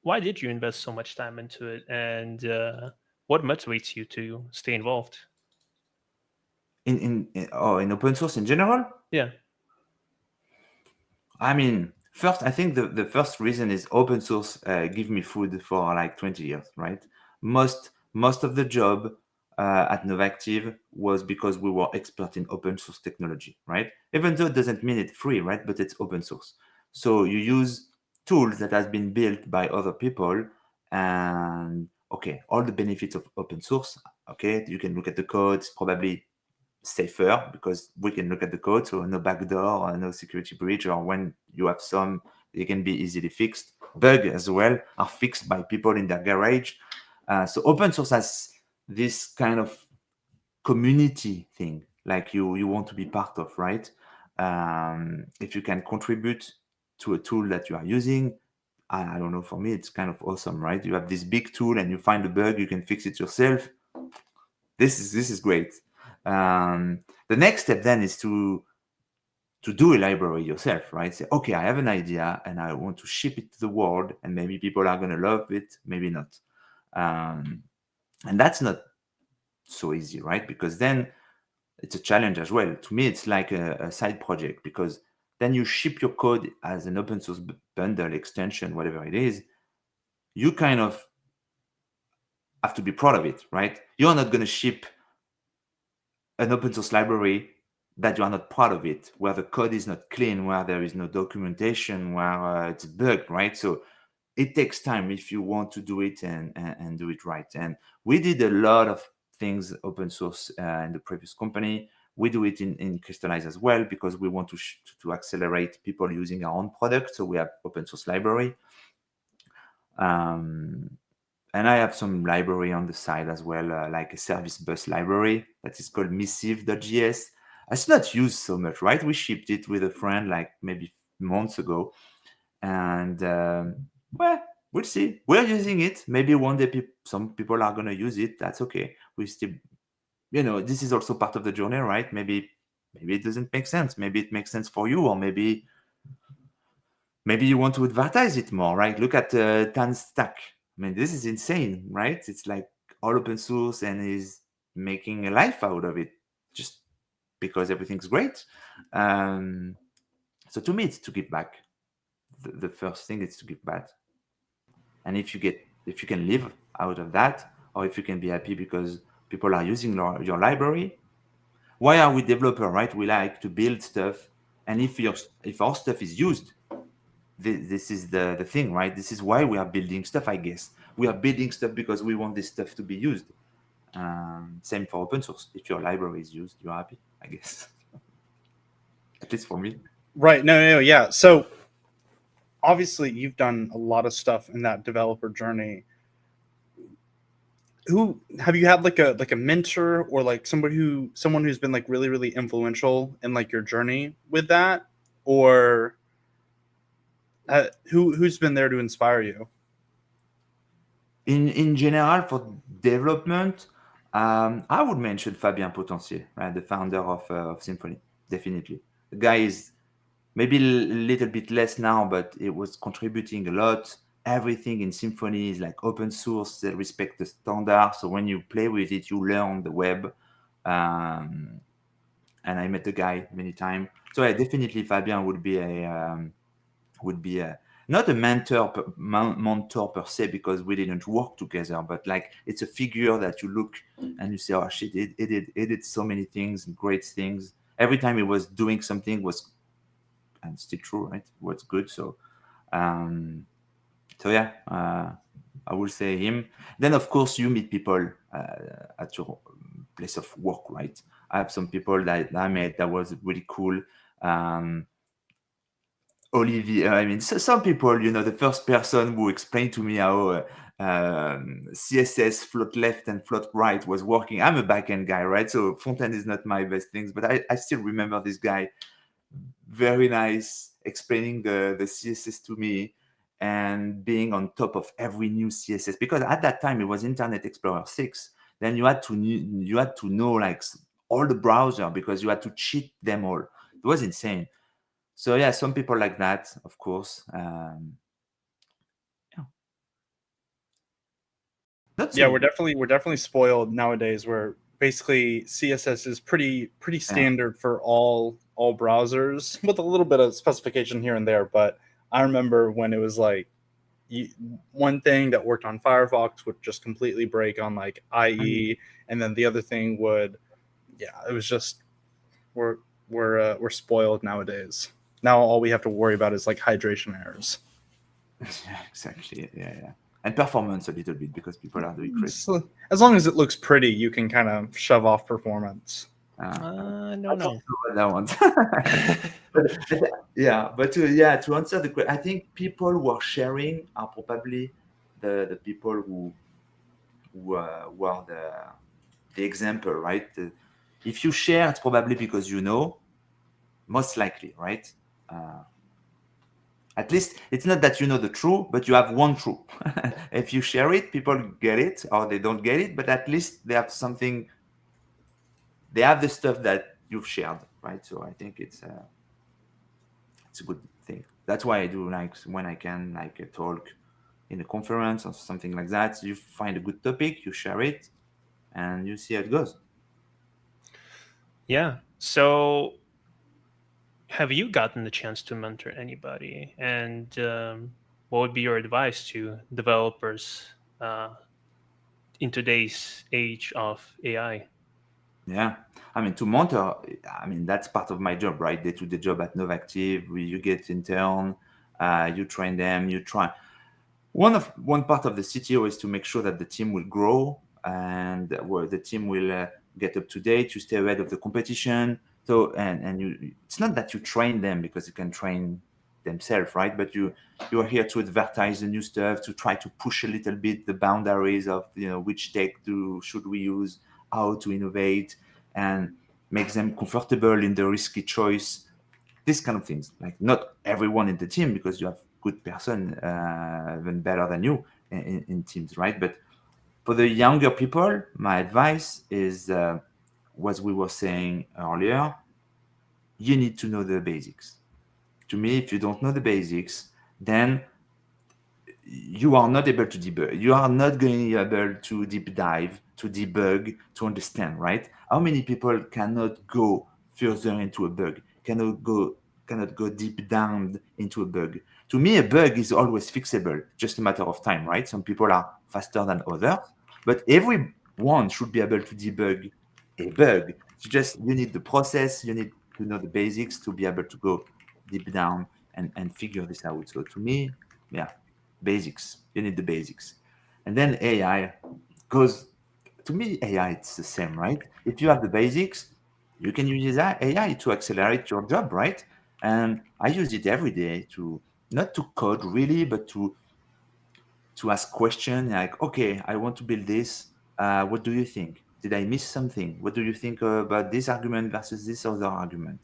why did you invest so much time into it, and what motivates you to stay involved? In open source in general? Yeah. I mean, first, I think the first reason is open source give me food for like 20 years, right? Most of the job at Novactive was because we were expert in open source technology, right? Even though it doesn't mean it's free, right? But it's open source. So you use tools that has been built by other people, and okay, all the benefits of open source. Okay, you can look at the code. It's probably safer because we can look at the code, so no backdoor or no security breach, or when you have some, they can be easily fixed. Bug as well are fixed by people in their garage. So open source has this kind of community thing, like you want to be part of, right? If you can contribute to a tool that you are using, I don't know, for me it's kind of awesome, right? You have this big tool and you find a bug, you can fix it yourself. This is great. The next step then is to do a library yourself, right? Say, okay, I have an idea and I want to ship it to the world, and maybe people are going to love it, maybe not. And that's not so easy, right? Because then it's a challenge as well. To me, it's like a side project, because then you ship your code as an open source bundle, extension, whatever it is. You kind of have to be proud of it, right? You're not going to ship an open source library that you are not proud of it, where the code is not clean, where there is no documentation, where it's bugged, right? So it takes time if you want to do it and do it right. And we did a lot of things open source in the previous company. We do it in Crystallize as well, because we want to accelerate people using our own product. So we have open source library. And I have some library on the side as well, like a service bus library that is called missive.js. It's not used so much, right? We shipped it with a friend like maybe months ago. And well, we'll see. We're using it. Maybe one day some people are going to use it. That's okay. We still, this is also part of the journey, right? Maybe it doesn't make sense. Maybe it makes sense for you, or maybe you want to advertise it more, right? Look at Tan Stack. I mean, this is insane, right? It's like all open source and is making a life out of it just because everything's great. So to me, it's to give back. The first thing is to give back. And if you can live out of that, or if you can be happy because people are using your library. Why are we developer, right? We like to build stuff. And if our stuff is used, this is the thing, right? This is why we are building stuff, I guess. We are building stuff because we want this stuff to be used. Same for open source. If your library is used, you're happy, I guess. At least for me. Right. No, yeah. So obviously you've done a lot of stuff in that developer journey. Who have you had like a mentor, or like someone who's been like really, really influential in like your journey with that? Or Who's been there to inspire you? In general, for development, I would mention Fabien Potentier, right, the founder of Symfony. Definitely, the guy is maybe a little bit less now, but it was contributing a lot. Everything in Symfony is like open source. They respect the standard, so when you play with it, you learn the web. And I met the guy many times. So yeah, definitely Fabien would be a not a mentor per se, because we didn't work together, but like it's a figure that you look and you say, oh shit, it did so many things, great things. Every time he was doing something was, and still true, right? Was good. Um, so yeah, I will say him. Then of course you meet people at your place of work, right? I have some people that I met that was really cool. Olivier, I mean, some people, the first person who explained to me how CSS float left and float right was working. I'm a backend guy, right? So front-end is not my best things, but I still remember this guy, very nice, explaining the CSS to me and being on top of every new CSS. Because at that time, it was Internet Explorer 6. Then you had to know like all the browser, because you had to cheat them all. It was insane. So yeah, some people like that, of course. Yeah. Not so Yeah, we're definitely spoiled nowadays, where basically CSS is pretty standard for all browsers, with a little bit of specification here and there. But I remember when it was like one thing that worked on Firefox would just completely break on like IE, and then the other thing would, it was just we're spoiled nowadays. Now all we have to worry about is like hydration errors. Yeah, exactly. Yeah. And performance a little bit, because people are doing crazy. So, as long as it looks pretty, you can kind of shove off performance. No. I don't know what that one. But to answer the question, I think people who are sharing are probably the people who are the example, right? If you share, it's probably because most likely, right? At least it's not that you know the truth, but you have one truth. If you share it, people get it or they don't get it, but at least they have something. They have the stuff that you've shared, right? So I think it's a good thing. That's why I do, like, when I can, like, a talk in a conference or something like that. You find a good topic, you share it, and you see how it goes. Yeah. So, have you gotten the chance to mentor anybody? And what would be your advice to developers in today's age of AI? Yeah, I mean, to mentor, I mean, that's part of my job, right? Day-to-day job at Novactive. You get intern, you train them, you try. One part of the CTO is to make sure that the team will grow and where the team will get up to date, to stay ahead of the competition. So and it's not that you train them because you can train themselves, right? But you are here to advertise the new stuff, to try to push a little bit the boundaries of which tech should we use, how to innovate, and make them comfortable in the risky choice. These kind of things. Like, not everyone in the team, because you have good person even better than you in teams, right? But for the younger people, my advice is what we were saying earlier. You need to know the basics. To me, if you don't know the basics, then you are not able to debug. You are not going to be able to deep dive, to debug, to understand, right? How many people cannot go further into a bug, cannot go deep down into a bug? To me, a bug is always fixable, just a matter of time, right? Some people are faster than others, but everyone should be able to debug a bug. You need the process, you need to know the basics to be able to go deep down and figure this out. So to me, yeah, basics. You need the basics. And then AI goes, to me, AI, it's the same, right? If you have the basics, you can use AI to accelerate your job, right? And I use it every day to not to code really, but to ask questions like, okay, I want to build this. What do you think? Did I miss something? What do you think about this argument versus this other argument?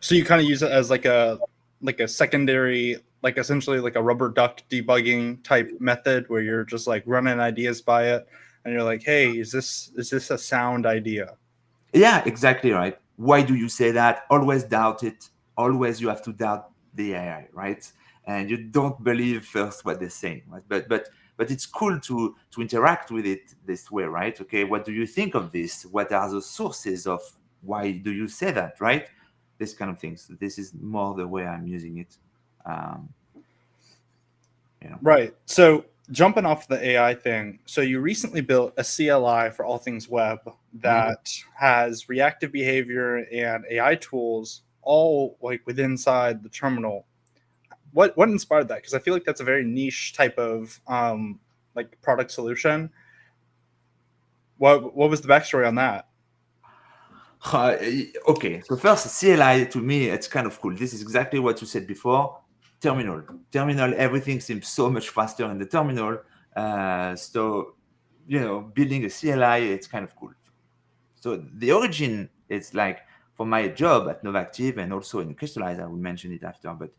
So you kind of use it as like a like a secondary, like essentially like a rubber duck debugging type method where you're just like running ideas by it, and you're like, hey, is this a sound idea? Yeah, exactly right. Why do you say that? Always doubt it. Always you have to doubt the AI, right? And you don't believe first what they're saying, right? But it's cool to interact with it this way, right? Okay, what do you think of this? What are the sources of why do you say that, right? This kind of things. This is more the way I'm using it. Um, Right. So jumping off the AI thing, so you recently built a CLI for all things web that has reactive behavior and AI tools all like within inside the terminal. What inspired that? Because I feel like that's a very niche type of like product solution. What was the backstory on that? Okay, so first, CLI to me, it's kind of cool. This is exactly what you said before. Terminal, everything seems so much faster in the terminal. So, building a CLI, it's kind of cool. So the origin, it's like for my job at Novactive and also in Crystallize, I will mention it after, but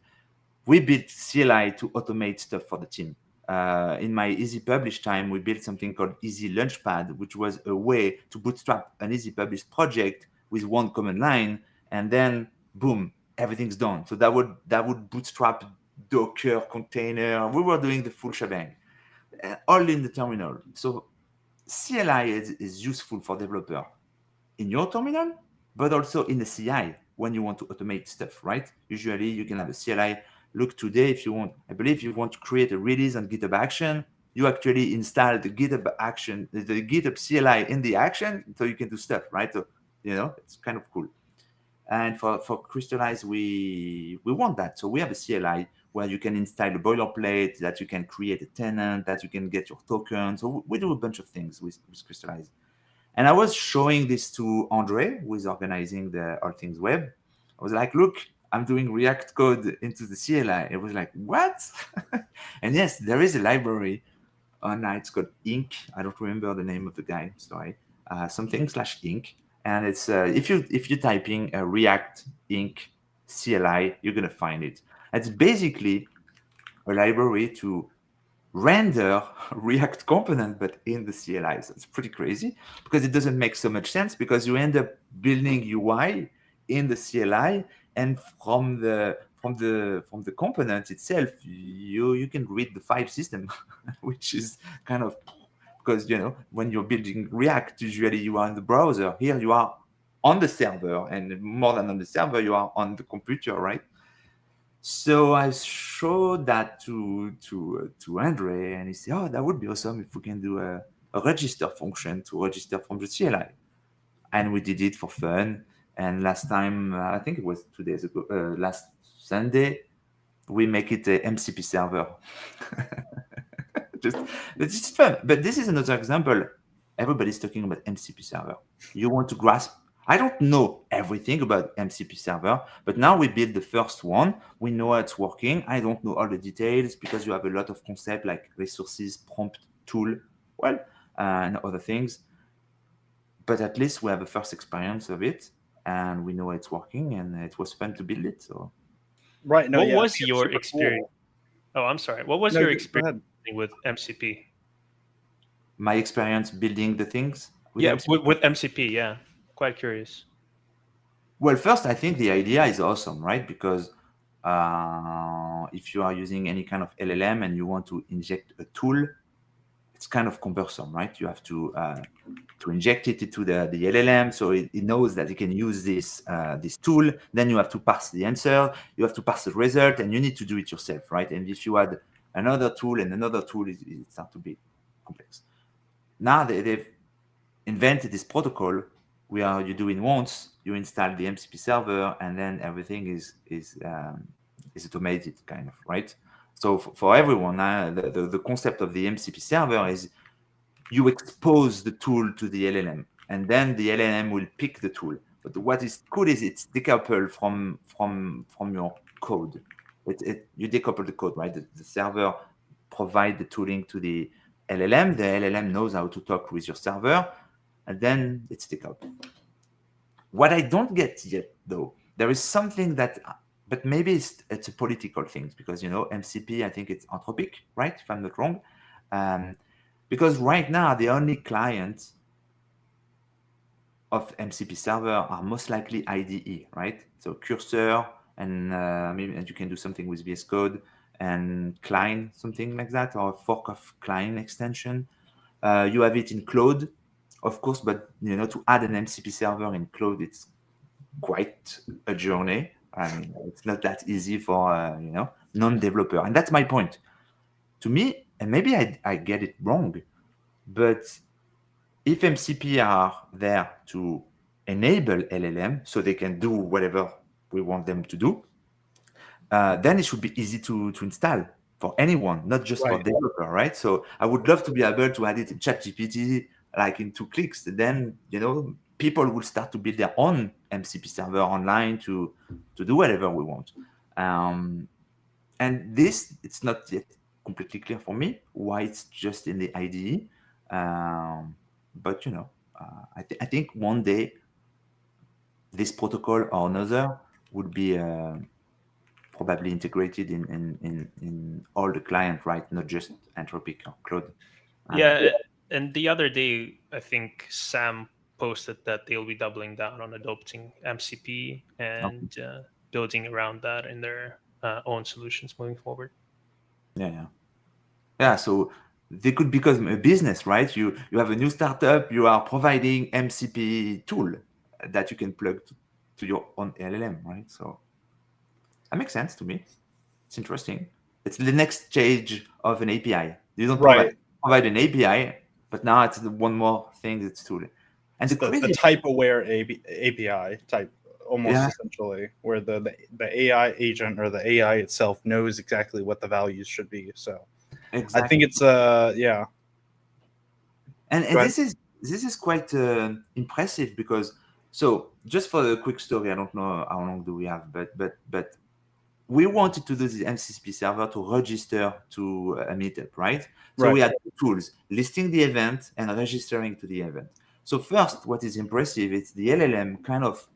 we built CLI to automate stuff for the team. In my Easy Publish time, we built something called Easy Launchpad, which was a way to bootstrap an Easy Publish project with one command line, and then boom, everything's done. So that would bootstrap Docker container. We were doing the full shebang, all in the terminal. So CLI is useful for developer in your terminal, but also in the CI when you want to automate stuff, right? Usually you can have a CLI. Look, today, if you want, I believe you want to create a release on GitHub Action, you actually install the GitHub Action, the GitHub CLI in the action, so you can do stuff, right? So, it's kind of cool. And for Crystallize, we want that. So we have a CLI where you can install a boilerplate, that you can create a tenant, that you can get your token. So we do a bunch of things with Crystallize. And I was showing this to Andre, who is organizing the All Things Web. I was like, look, I'm doing React code into the CLI. It was like, what? And yes, there is a library online. It's called Ink. I don't remember the name of the guy. Sorry. Something/Ink. And it's if you type in a React Ink CLI, you're gonna find it. It's basically a library to render React component, but in the CLI. So it's pretty crazy because it doesn't make so much sense because you end up building UI in the CLI, and from the component itself, you can read the file system, which is kind of because when you're building React, usually you are in the browser. Here you are on the server, and more than on the server, you are on the computer, right? So I showed that to Andre, and he said, "Oh, that would be awesome if we can do a register function to register from the CLI." And we did it for fun. And last time, I think it was 2 days ago, last Sunday, we make it a MCP server. It's just fun. But this is another example. Everybody's talking about MCP server. You want to grasp. I don't know everything about MCP server, but now we build the first one. We know how it's working. I don't know all the details because you have a lot of concepts like resources, prompt, tool, and other things. But at least we have a first experience of it, and we know it's working, and it was fun to build it. So, right. No, What yeah, was your super experience? cool. Oh, I'm sorry. What was No, your go experience ahead. with MCP? my experience building the things with Yeah, MCP. with MCP. Yeah, quite curious. Well, first, I think the idea is awesome, right? Because if you are using any kind of LLM and you want to inject a tool, it's kind of cumbersome, right? You have to inject it into the LLM, so it knows that it can use this tool. Then you have to parse the answer, you have to parse the result, and you need to do it yourself, right? And if you add another tool and another tool, it starts to be complex. Now they've invented this protocol where you do it once, you install the MCP server, and then everything is automated, kind of, right? So for everyone, the concept of the MCP server is you expose the tool to the LLM, and then the LLM will pick the tool. But what is cool is it's decoupled from your code. You decouple the code, right? The server provide the tooling to the LLM. The LLM knows how to talk with your server, and then it's decoupled. What I don't get yet, though, there is something that but maybe it's a political thing because MCP, I think it's Anthropic, right? If I'm not wrong, because right now the only clients of MCP server are most likely IDE, right? So Cursor and maybe and you can do something with VS Code and Cline, something like that, or a fork of Cline extension. You have it in Claude, of course, but to add an MCP server in Claude, it's quite a journey. I mean, it's not that easy for non-developer, and that's my point. To me, and maybe I get it wrong, but if MCP are there to enable LLM so they can do whatever we want them to do, then it should be easy to install for anyone, not just for Right. developer, right? So I would love to be able to add it in ChatGPT like in 2 clicks. Then people will start to build their own MCP server online to do whatever we want. And this, it's not yet completely clear for me why it's just in the IDE. But I think one day this protocol or another would be probably integrated in all the client, right? Not just Anthropic or Claude. Yeah, and the other day, I think Sam posted that they'll be doubling down on adopting MCP and building around that in their own solutions moving forward. Yeah. So they could become a business, right? You have a new startup, you are providing MCP tool that you can plug to your own LLM, right? So that makes sense to me. It's interesting. It's the next stage of an API. You don't Right. provide an API, but now it's one more thing that's tool. And It's the type-aware API type, almost essentially, where the AI agent or the AI itself knows exactly what the values should be. So exactly. I think it's yeah. And this is quite impressive because just for a quick story, I don't know how long do we have, but we wanted to do the MCP server to register to a meetup, right? So we had two tools, listing the event and registering to the event. So first, what is impressive is the LLM kind of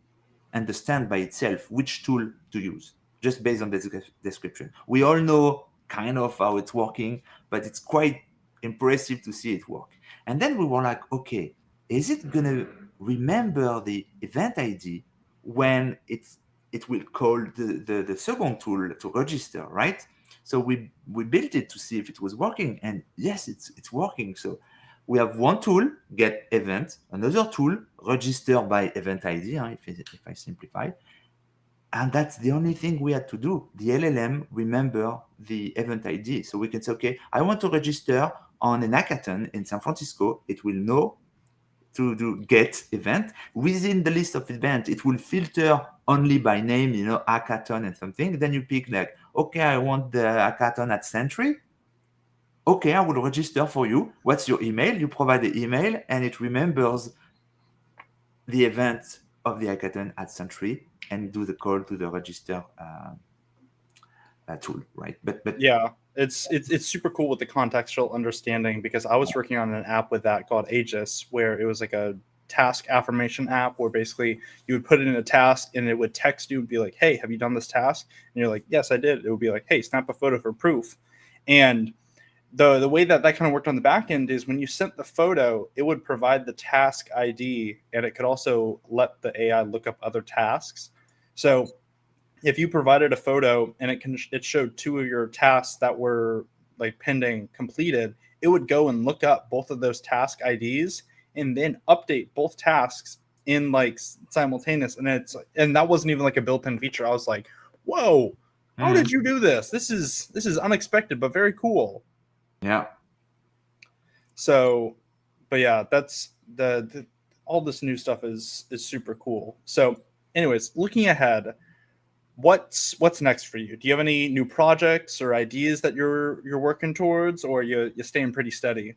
understand by itself which tool to use, just based on the description. We all know kind of how it's working, but it's quite impressive to see it work. And then we were like, okay, is it going to remember the event ID when it will call the second tool to register, right? So we built it to see if it was working, and yes, it's working. So we have one tool, get event, another tool, register by event ID, if I simplify. And that's the only thing we had to do. The LLM remember the event ID. So we can say, okay, I want to register on an hackathon in San Francisco. It will know to do get event. Within the list of events, it will filter only by name, hackathon and something. Then you pick like, okay, I want the hackathon at Sentry. Okay, I will register for you. What's your email? You provide the email and it remembers the event of the hackathon at Sentry and do the call to the register tool, right? But yeah, it's super cool with the contextual understanding, because I was working on an app with that called Aegis, where it was like a task affirmation app where basically you would put in a task and it would text you and be like, hey, have you done this task? And you're like, yes, I did. It would be like, hey, snap a photo for proof. And the way that kind of worked on the back end is when you sent the photo, it would provide the task ID, and it could also let the AI look up other tasks. So if you provided a photo and it showed two of your tasks that were like pending completed, it would go and look up both of those task IDs and then update both tasks in like simultaneous. And that wasn't even like a built-in feature. I was like, whoa, how did you do this? This is unexpected, but very cool. Yeah. So, but yeah, that's the all this new stuff is super cool. So anyways, looking ahead, what's next for you? Do you have any new projects or ideas that you're working towards, or you're staying pretty steady?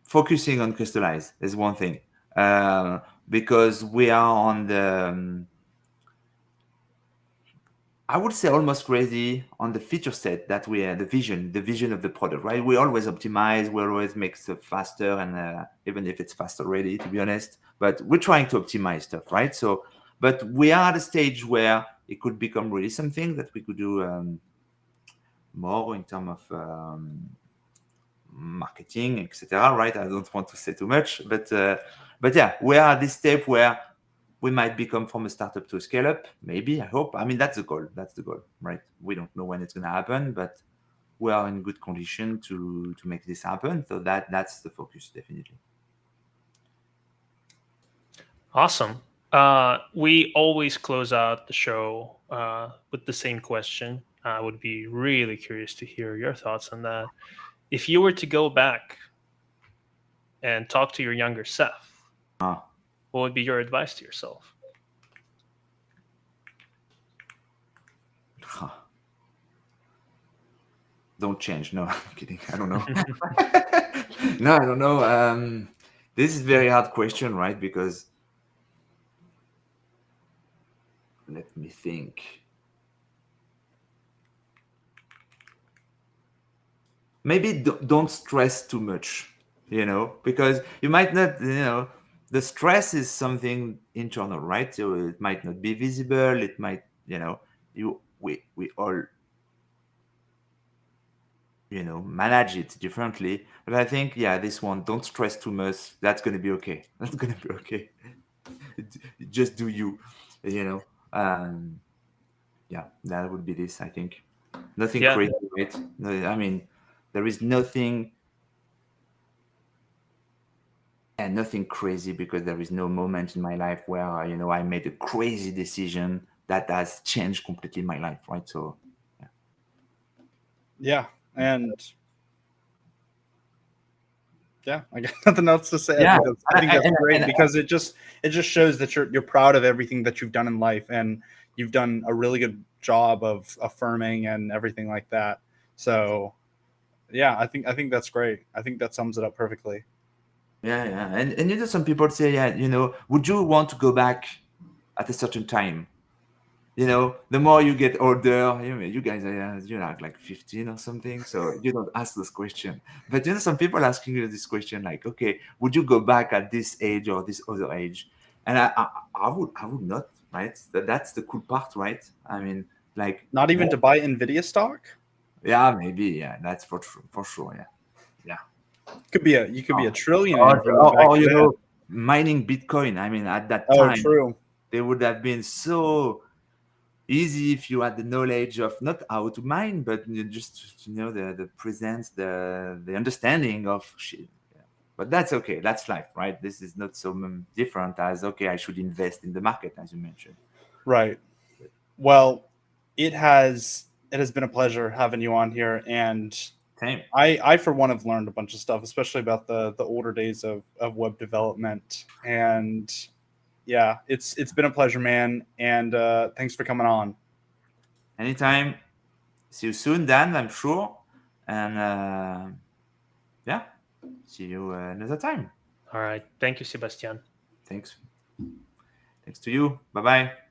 Focusing on Crystallize is one thing, because we are on the I would say almost crazy on the feature set that we are, the vision of the product, right? We always optimize, we always make stuff faster, and even if it's fast already, to be honest, but we're trying to optimize stuff, right? So, but we are at a stage where it could become really something that we could do more in terms of marketing, etc. Right? I don't want to say too much, but yeah, we are at this step where we might become from a startup to a scale up. Maybe, I hope. I mean, that's the goal. That's the goal, right? We don't know when it's going to happen, but we are in good condition to make this happen. So that's the focus, definitely. Awesome. We always close out the show with the same question. I would be really curious to hear your thoughts on that. If you were to go back and talk to your younger self, Ah. what would be your advice to yourself? Don't change. No, I'm kidding. I don't know. No, I don't know. This is a very hard question, right? Because let me think. Maybe don't stress too much, because you might not, the stress is something internal, right? So it might not be visible. It might, we all, manage it differently. But I think, yeah, this one, don't stress too much. That's going to be okay. That's going to be okay. Just do you, you know. Yeah, that would be this, I think. Nothing Yeah. crazy, right? No, I mean, there is nothing and nothing crazy because there is no moment in my life where, I made a crazy decision that has changed completely my life, right? So, Yeah, and yeah, I got nothing else to say. Yeah, I think that's and- great and- because it just shows that you're proud of everything that you've done in life, and you've done a really good job of affirming and everything like that. So, yeah, I think that's great. I think that sums it up perfectly. yeah. And some people say, yeah, would you want to go back at a certain time? The more you get older, you guys are, like 15 or something, so you don't ask this question. But some people asking you this question, like, okay, would you go back at this age or this other age? And I would not, right? That's the cool part, right? I mean, like, Not even to buy Nvidia stock. yeah, maybe, yeah, that's for sure, yeah. You could be a trillionaire if you went back Or to that. mining Bitcoin. I mean, at that Oh, time, true. they would have been so easy if you had the knowledge of not how to mine, but just the presence, the understanding of shit. Yeah. But that's okay. That's life, right? This is not so different as okay. I should invest in the market, as you mentioned. Right. Well, it has been a pleasure having you on here, and Same. I for one have learned a bunch of stuff, especially about the older days of web development. And yeah, it's been a pleasure, man. And thanks for coming on. Anytime. See you soon, Dan. I'm sure. And yeah, see you another time. All right. Thank you, Sebastien. Thanks. Thanks to you. Bye bye.